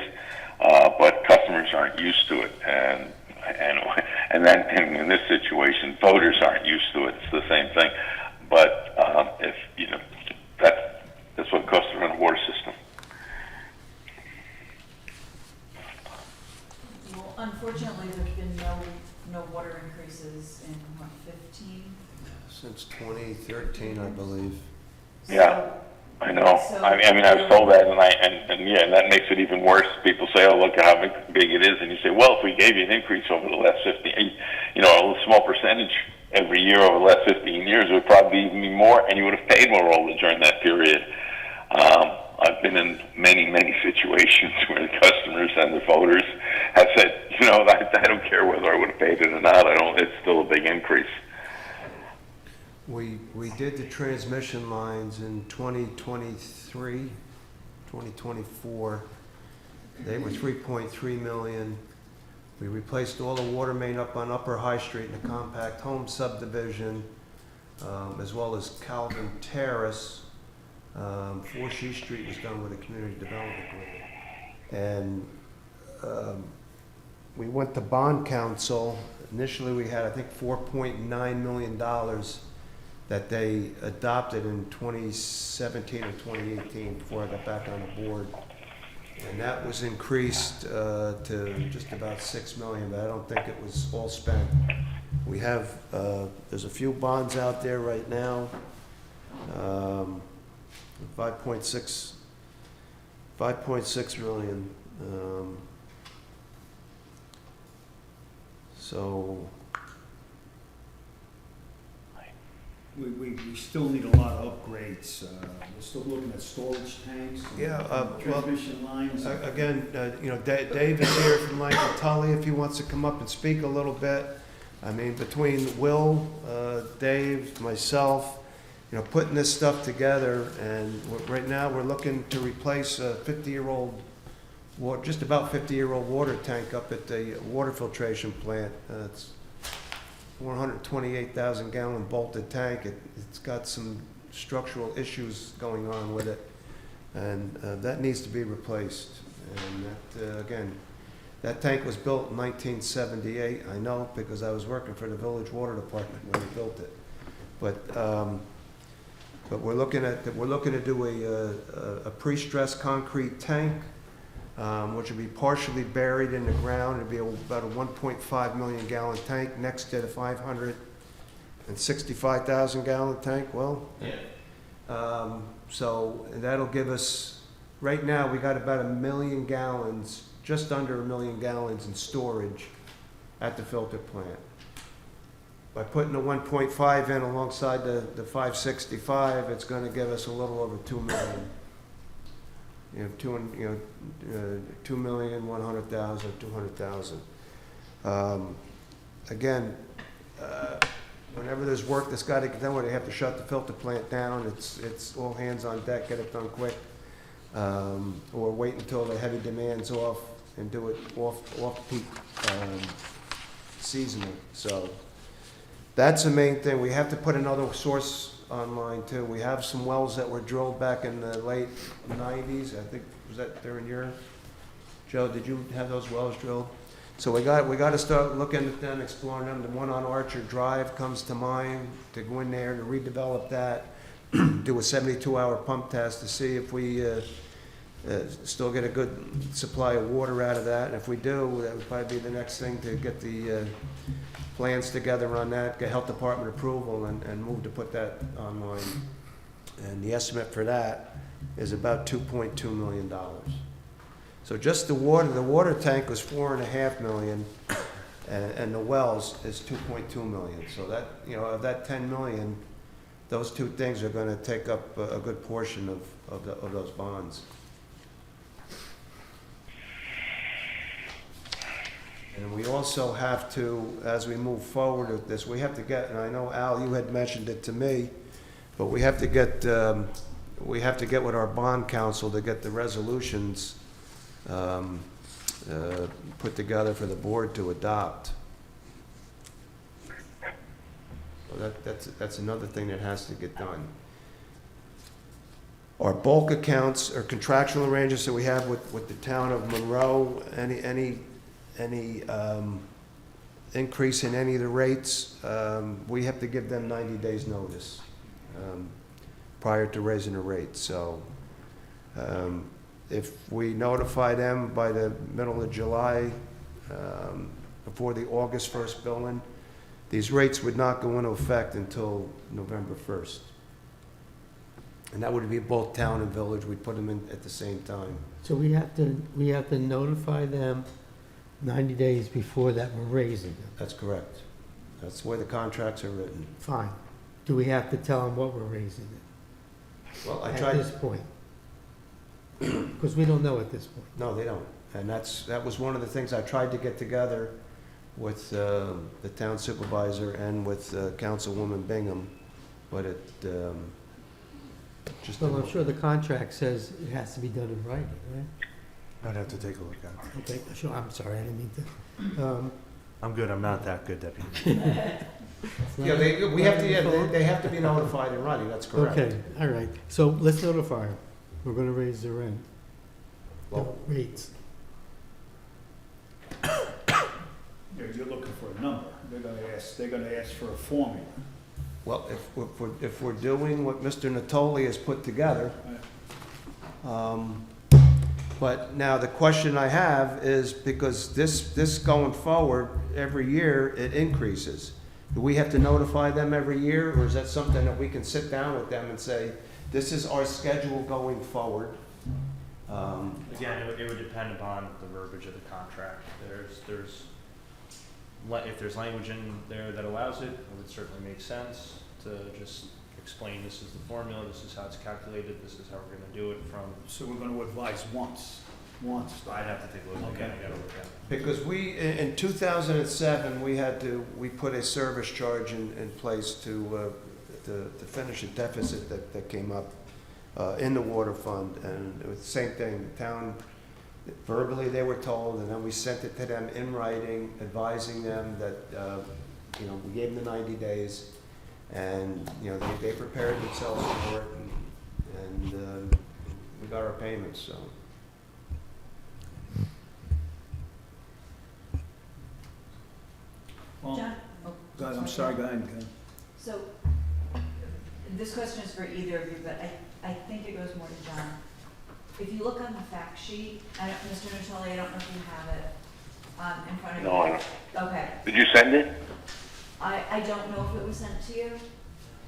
S11: but customers aren't used to it, and then in this situation, voters aren't used to it. It's the same thing. But if that's what it costs to run a water system.
S4: Well, unfortunately, there's been no water increases in, 15?
S7: Since 2013, I believe.
S11: Yeah, I know. I was told that, and that makes it even worse. People say, "Oh, look how big it is," and you say, "Well, if we gave you an increase over the last 15, a small percentage every year over the last 15 years, it would probably even be more, and you would have paid more over during that period." I've been in many situations where the customers and the voters have said, I don't care whether I would have paid it or not. It's still a big increase.
S7: We did the transmission lines in 2023, 2024. They were $3.3 million. We replaced all the water main up on Upper High Street in the compact home subdivision, as well as Calvin Terrace. 4 She Street was done with a community development grant. And we went to bond council. Initially, we had, I think, $4.9 million that they adopted in 2017 or 2018 before I got back on the board. And that was increased to just about $6 million, but I don't think it was all spent. We have, there's a few bonds out there right now. 5.6 million. So
S1: We still need a lot of upgrades. We're still looking at storage tanks. And transmission lines.
S7: Again, Dave is here from Langley Tully if he wants to come up and speak a little bit. I mean, between Will, Dave, myself, putting this stuff together, and right now we're looking to replace a 50-year-old, just about 50-year-old water tank up at the water filtration plant. It's 428,000 gallon bolted tank. It's got some structural issues going on with it, and that needs to be replaced. And that, again, that tank was built in 1978. I know because I was working for the village water department when we built it. But we're looking to do a pre-stressed concrete tank, which will be partially buried in the ground. It'll be about a 1.5 million gallon tank next to the 565,000 gallon tank. Well, So that'll give us, right now, we got about 1 million gallons, just under 1 million gallons in storage at the filter plant. By putting the 1.5 in alongside the 565, it's gonna give us a little over 2 million. 2,100,000, 200,000. Again, whenever there's work that's got to get done, where they have to shut the filter plant down, it's all hands on deck, get it done quick, or wait until the heavy demand's off and do it off peak seasonal. So that's the main thing. We have to put another source online too. We have some wells that were drilled back in the late 90s. I think, was that during your, Joe, did you have those wells drilled? So we got to start looking at them, exploring them. The one on Archer Drive comes to mind, to go in there to redevelop that, do a 72-hour pump test to see if we still get a good supply of water out of that. And if we do, that would probably be the next thing, to get the plans together on that, get health department approval, and move to put that online. And the estimate for that is about $2.2 million. So just the water tank was $4.5 million, and the wells is $2.2 million. So that, of that $10 million, those two things are gonna take up a good portion of those bonds. And we also have to, as we move forward with this, we have to get, and I know, Al, you had mentioned it to me, but we have to get with our bond council to get the resolutions put together for the board to adopt. So that's another thing that has to get done. Our bulk accounts or contractual arrangements that we have with the town of Monroe, any increase in any of the rates, we have to give them 90 days notice prior to raising the rate. So if we notify them by the middle of July, before the August 1st billing, these rates would not go into effect until November 1st. And that would be both town and village. We'd put them in at the same time.
S6: So we have to notify them 90 days before that we're raising them.
S7: That's correct. That's the way the contracts are written.
S6: Fine. Do we have to tell them what we're raising it?
S7: Well, I
S6: At
S7: tried.
S6: this point? Because we don't know at this point.
S7: No, they don't. And that was one of the things I tried to get together with the town supervisor and with Councilwoman Bingham, but it just
S6: Well,
S7: didn't
S6: I'm sure the contract says it has to be done in writing, right?
S12: I'd have to take a look at it.
S6: Okay, sure, I'm sorry, I didn't mean to.
S12: I'm good, I'm not that good, Deputy.
S7: Yeah, they have to be notified in writing, that's correct.
S6: Okay, all right, so let's notify them. We're gonna raise the rent, the
S7: Well,
S6: rates.
S1: You're looking for a number. They're gonna ask for a formula.
S7: well, if we're doing what Mr. Natoli has put together, but now the question I have is, because this going forward, every year it increases. Do we have to notify them every year, or is that something that we can sit down with them and say, this is our schedule going forward?
S2: Again, it would depend upon the verbiage of the contract. If there's language in there that allows it, it would certainly make sense to just explain, this is the formula, this is how it's calculated, this is how we're gonna do it from.
S1: So we're gonna advise once.
S2: I'd have to take a look again, I gotta look at it.
S7: Because in 2007, we put a service charge in place to finish a deficit that came up in the water fund, and it was the same thing. The town, verbally they were told, and then we sent it to them in writing, advising them that we gave them the 90 days, and they prepared themselves for it, and we got our payments. So.
S1: Well,
S4: John? Oh,
S1: go ahead, I'm sorry, go ahead. Ken.
S4: So, this question is for either of you, but I think it goes more to John. If you look on the fact sheet, Mr. Natoli, I don't know if you have it in front of you.
S11: No, I don't.
S4: Okay.
S11: Did you send it?
S4: I don't know if it was sent to you.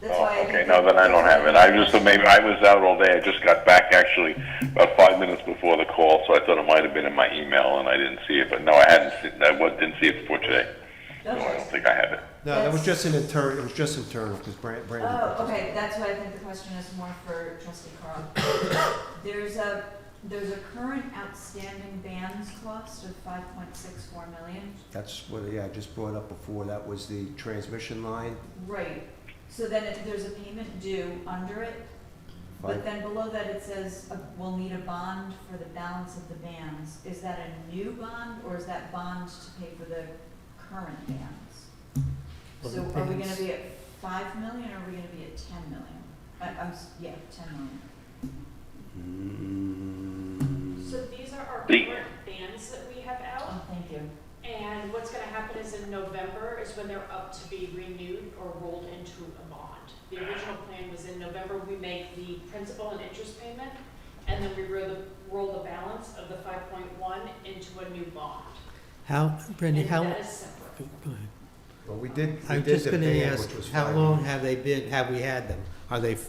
S4: That's why I
S11: Okay,
S4: think
S11: no, then I don't have it. I just, maybe, I was out all day. I just got back actually about 5 minutes before the call, so I thought it might have been in my email and I didn't see it. But no, I didn't see it before today. No, I don't think I have it.
S7: No, that was just internal, it was just internal, because Brandy.
S4: Oh, okay, that's why I think the question is more for trustee Carl. There's a current outstanding bands cost of 5.64 million.
S7: That's what, yeah, I just brought up before, that was the transmission line.
S4: Right, so then there's a payment due under it, but
S7: Right.
S4: then below that it says, we'll need a bond for the balance of the bands. Is that a new bond, or is that bond to pay for the current bands?
S6: Well,
S4: So
S6: the
S4: are we gonna
S6: bands-
S4: be at 5 million, or are we gonna be at 10 million? Yeah, 10 million.
S13: So these are our
S11: The-
S13: current bands that we have out,
S4: Oh, thank you.
S13: and what's gonna happen is in November is when they're up to be renewed or rolled into a bond. The original plan was in November, we make the principal and interest payment, and then we roll the balance of the 5.1 into a new bond.
S6: How, Brandy,
S13: And
S6: how,
S13: that is separate.
S6: go ahead.
S7: Well, we did
S6: I'm
S7: the
S6: just gonna
S7: band,
S6: ask,
S7: which was
S6: how
S7: 5
S6: long
S7: years.
S6: have they been, have we had them? Are they,
S13: There's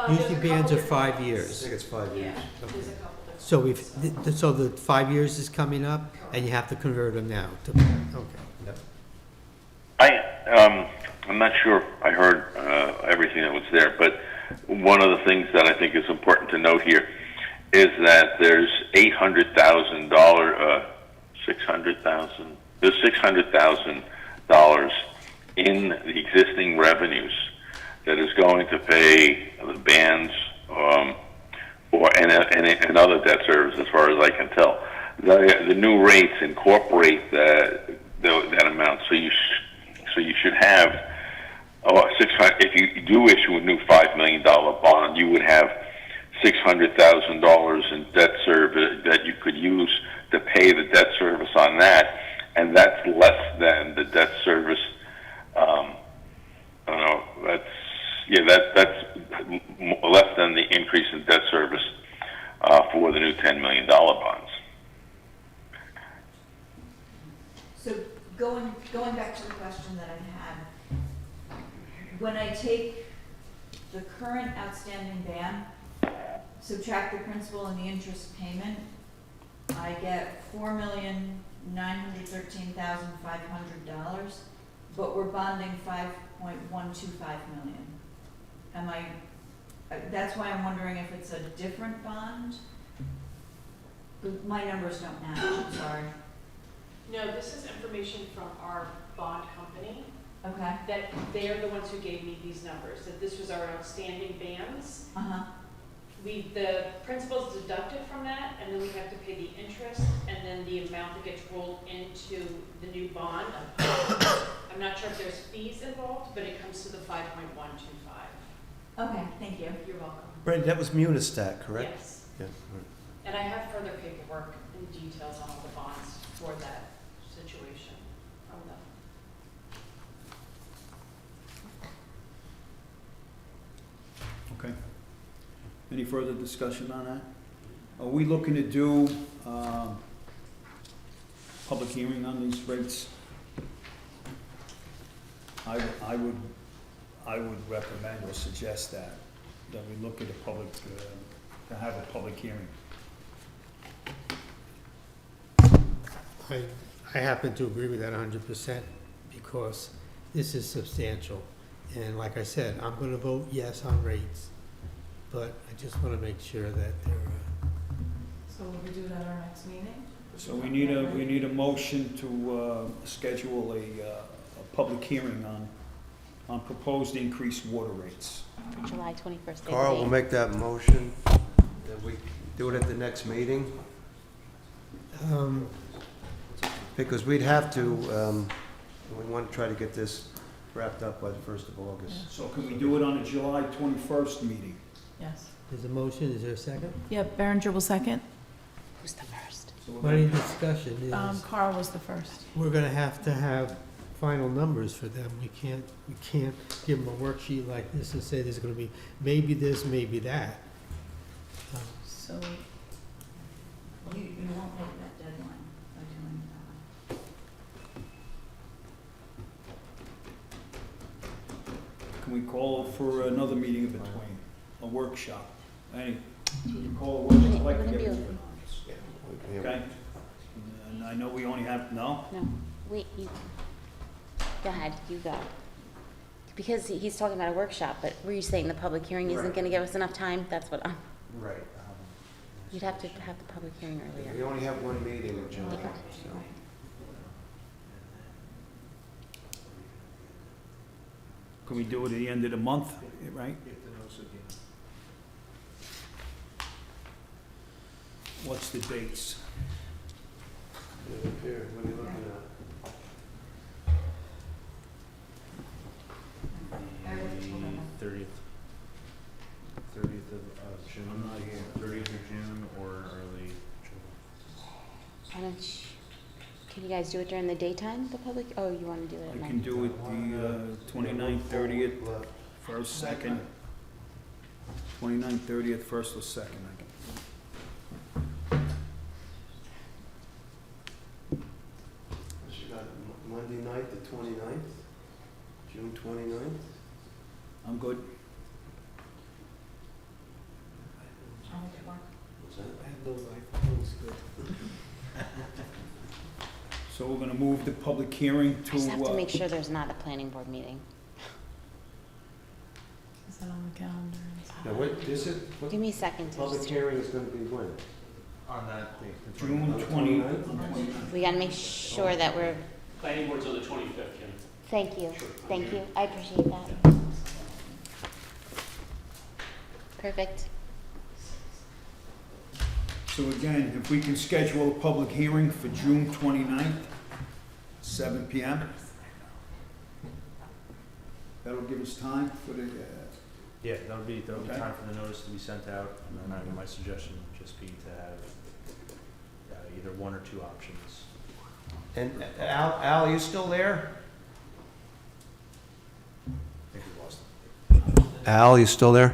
S6: usually
S13: a
S6: bands
S13: couple
S6: are 5
S13: different
S6: years.
S13: ones.
S7: I think it's 5 years.
S13: Yeah, there's a couple different.
S6: So
S13: ones.
S6: so the 5 years is coming up, and you have to convert them now to, okay.
S11: I'm not sure I heard everything that was there, but one of the things that I think is important to note here is that there's $600,000 in the existing revenues that is going to pay the bands and other debt service, as far as I can tell. The new rates incorporate that amount, so you should have, if you do issue a new $5 million bond, you would have $600,000 in debt service that you could use to pay the debt service on that, and that's less than the debt service. I don't know. That's less than the increase in debt service for the new $10 million bonds.
S4: So going back to the question that I had, when I take the current outstanding ban, subtract the principal and the interest payment, I get $4,913,500, but we're bonding 5.125 million. That's why I'm wondering if it's a different bond? My numbers don't match, I'm sorry.
S13: No, this is information from our bond company,
S4: Okay,
S13: that they are the ones who gave me these numbers, that this was our outstanding bands.
S4: uh-huh.
S13: The principal's deducted from that, and then we have to pay the interest, and then the amount that gets rolled into the new bond. I'm not sure if there's fees involved, but it comes to the 5.125.
S4: Okay, thank you.
S13: You're welcome.
S7: Brandy, that was Munistat, correct?
S13: Yes,
S7: Yeah.
S13: and I have further paperwork and details on all the bonds for that situation from them.
S1: Okay. Any further discussion on that? Are we looking to do, public hearing on these rates? I would recommend or suggest that we look at a public, to have a public hearing.
S6: I happen to agree with that 100% because this is substantial. And like I said, I'm gonna vote yes on rates, but I just wanna make sure that they're,
S3: So will we do it at our next meeting?
S1: So we need a motion to, schedule a public hearing on proposed increased water rates.
S9: July 21st.
S7: Carl will make that motion, that we do it at the next meeting, because we'd have to, we want to try to get this wrapped up by the 1st of August.
S1: So can we do it on a July 21st meeting?
S3: Yes.
S6: there's a motion, is there a second?
S3: Yeah, Berenger will second.
S9: Who's the first?
S1: So we're
S6: My
S1: gonna-
S6: discussion is,
S3: Carl was the first.
S6: we're gonna have to have final numbers for them. We can't give them a worksheet like this and say there's gonna be maybe this, maybe that.
S3: So
S4: You won't make that deadline by doing that.
S1: Can we call for another meeting in between, a workshop? Any, we can call a workshop, I'd like to get into it. Okay? And I know we only have, no?
S9: No, wait, you, go ahead, you go. Because he's talking about a workshop, but were you saying the public hearing isn't
S7: Right.
S9: gonna give us enough time? That's what I'm,
S7: Right.
S9: you'd have to have the public hearing
S7: We
S9: earlier.
S7: only have one meeting in July, so.
S1: Can we do it at the end of the month, right? What's the dates?
S7: Here, what are you looking at?
S8: The 30th of June.
S1: I'm not here.
S8: 30th of June or early
S9: Why don't you, can you guys do it during the daytime, the public, oh, you wanna do it
S1: I
S9: at night?
S1: can do it the 29th, 30th, first, second. 29th, 30th, first or second, I can.
S7: She got Monday night, the 29th, June 29th.
S1: I'm good.
S7: What's that?
S6: I have no life, feels good.
S1: So we're gonna move the public hearing
S9: I
S1: to,
S9: just have to make sure there's not a planning board meeting.
S3: Is that on the calendar?
S7: Now, what is it? What
S9: Give me a second to
S7: public
S9: just,
S7: hearing is gonna be when?
S8: on that date. the
S1: June
S8: 29th.
S1: 20.
S9: we gotta make sure that we're,
S10: Planning board's on the 25th, Kim.
S9: thank you, thank you, I appreciate that. Perfect.
S1: So again, if we can schedule a public hearing for June 29th, 7 PM. That'll give us time for the,
S8: Yeah, that'll be
S1: Okay.
S8: time for the notice to be sent out, and then my suggestion would just be to have either one or two options.
S7: And Al, are you still there?
S8: I think we lost them.
S7: Al, you still there?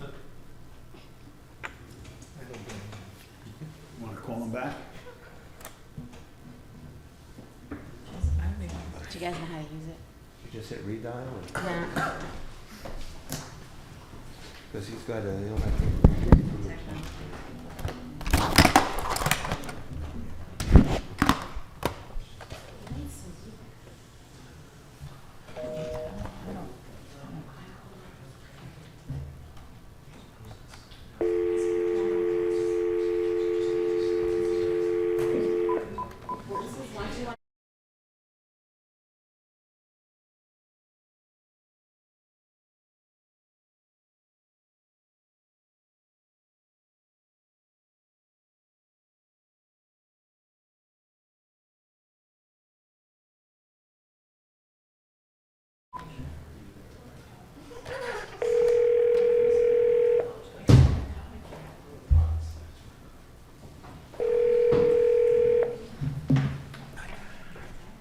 S6: I don't blame you.
S1: wanna call him back?
S9: Do you guys know how to use it?
S7: You just hit redial? or-
S9: No.
S7: Because he's got a, he'll have to.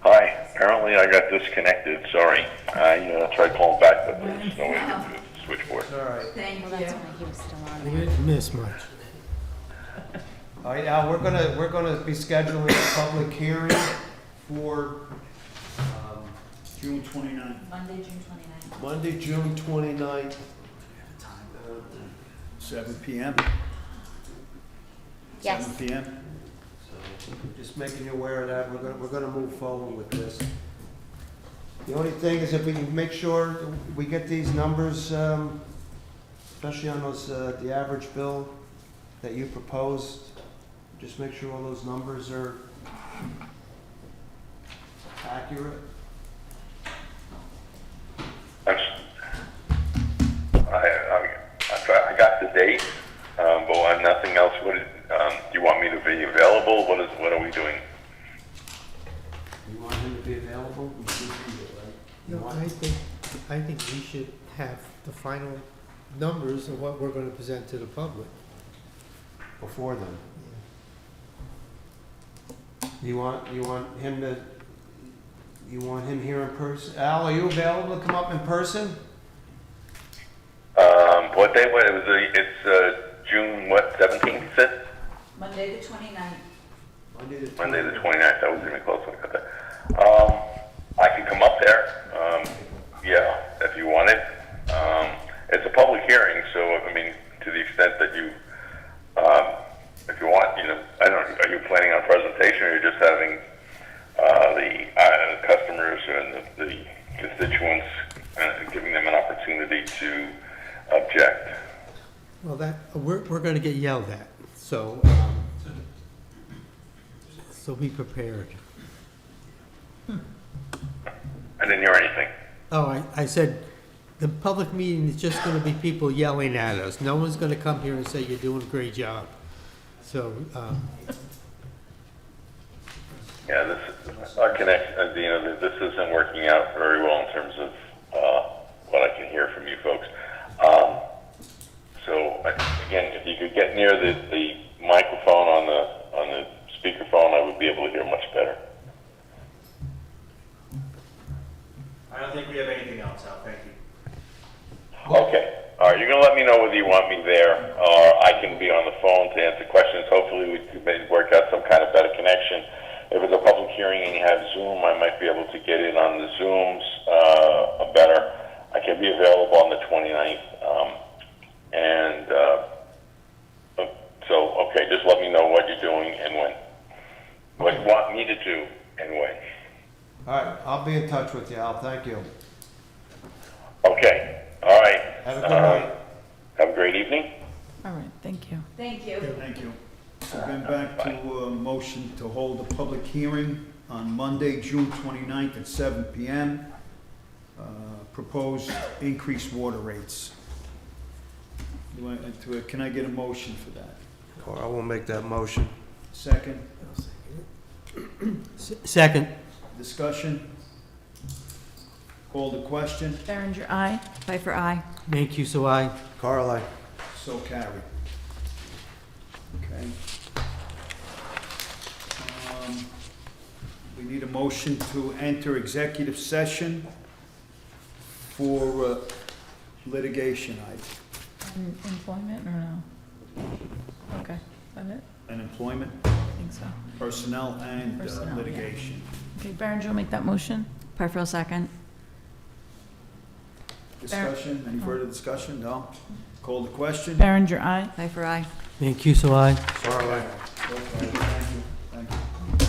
S11: Hi, apparently I got disconnected, sorry. I tried calling back, but there's no way to do the switchboard.
S7: All right.
S9: Well, that's why he was still on
S6: You
S9: there.
S6: didn't miss much.
S7: All right, Al, we're gonna be scheduling a public hearing for,
S1: June 29th,
S4: Monday, June 29th.
S7: Monday, June 29th.
S1: 7 PM?
S9: Yes.
S1: 7 PM?
S7: So, just making you aware of that, we're gonna move forward with this. The only thing is if we can make sure we get these numbers, especially on those, the average bill that you proposed, just make sure all those numbers are accurate.
S11: I got the date, but nothing else. Do you want me to be available? What are we doing?
S7: You want him to be available? We should be there, right? You
S6: No,
S7: want-
S6: I think we should have the final numbers of what we're gonna present to the public.
S7: Before then. You want him to, you want him here in person? Al, are you available to come up in person?
S11: What day? It's June, 17th, you said?
S4: Monday, the 29th.
S11: Monday the 29th, that was even closer. I can come up there, yeah, if you want extent that you, if you want, I don't know, are you planning on a presentation, or you're just having the customers and the constituents, giving them an opportunity to object?
S6: Well, we're gonna get yelled at, so be prepared.
S11: I didn't hear anything.
S6: Oh, I said, the public meeting is just gonna be people yelling at us. No one's gonna come here and say, you're doing a great job. So,
S11: Yeah, our connection, this isn't working out very well in terms of what I can hear from you folks. Again, if you could get near the microphone on the speakerphone, I would be able to hear much better.
S8: I don't think we have anything else, Al, thank you.
S11: Okay, all right, you're gonna let me know whether you want me there, or I can be on the phone to answer questions. Hopefully we can maybe work out some kind of better connection. If it's a public hearing and you have Zoom, I might be able to get in on the Zooms better. I can be available on the 29th. Okay, just let me know what you're doing and when. What you want me to do and when.
S7: All right, I'll be in touch with you, Al, thank you.
S11: Okay, all right.
S7: Have a good night.
S11: Have a great evening.
S3: All right, thank you.
S4: Thank you.
S1: Thank you. So then back to a motion to hold a public hearing on Monday, June 29th at 7 PM. Proposed increased water rates. Can I get a motion for that?
S7: Or I will make that motion.
S1: Second?
S6: second,
S1: Discussion? Call the question?
S3: Berenger, aye.
S4: Pfeiffer, aye.
S6: thank you, so I.
S7: Carl, I.
S1: So carried. Okay. We need a motion to enter executive session for litigation items.
S3: Employment or no? Okay, is that it?
S1: And employment,
S3: I think so.
S1: personnel, and
S3: Personnel, yeah.
S1: litigation.
S3: Okay, Berenger will make that motion.
S4: Pfeiffer, second.
S1: Discussion, any further discussion? No? Call the question?
S3: Berenger, aye.
S4: Pfeiffer, aye.
S6: Thank you, so I.
S7: Carl, I.
S1: Okay.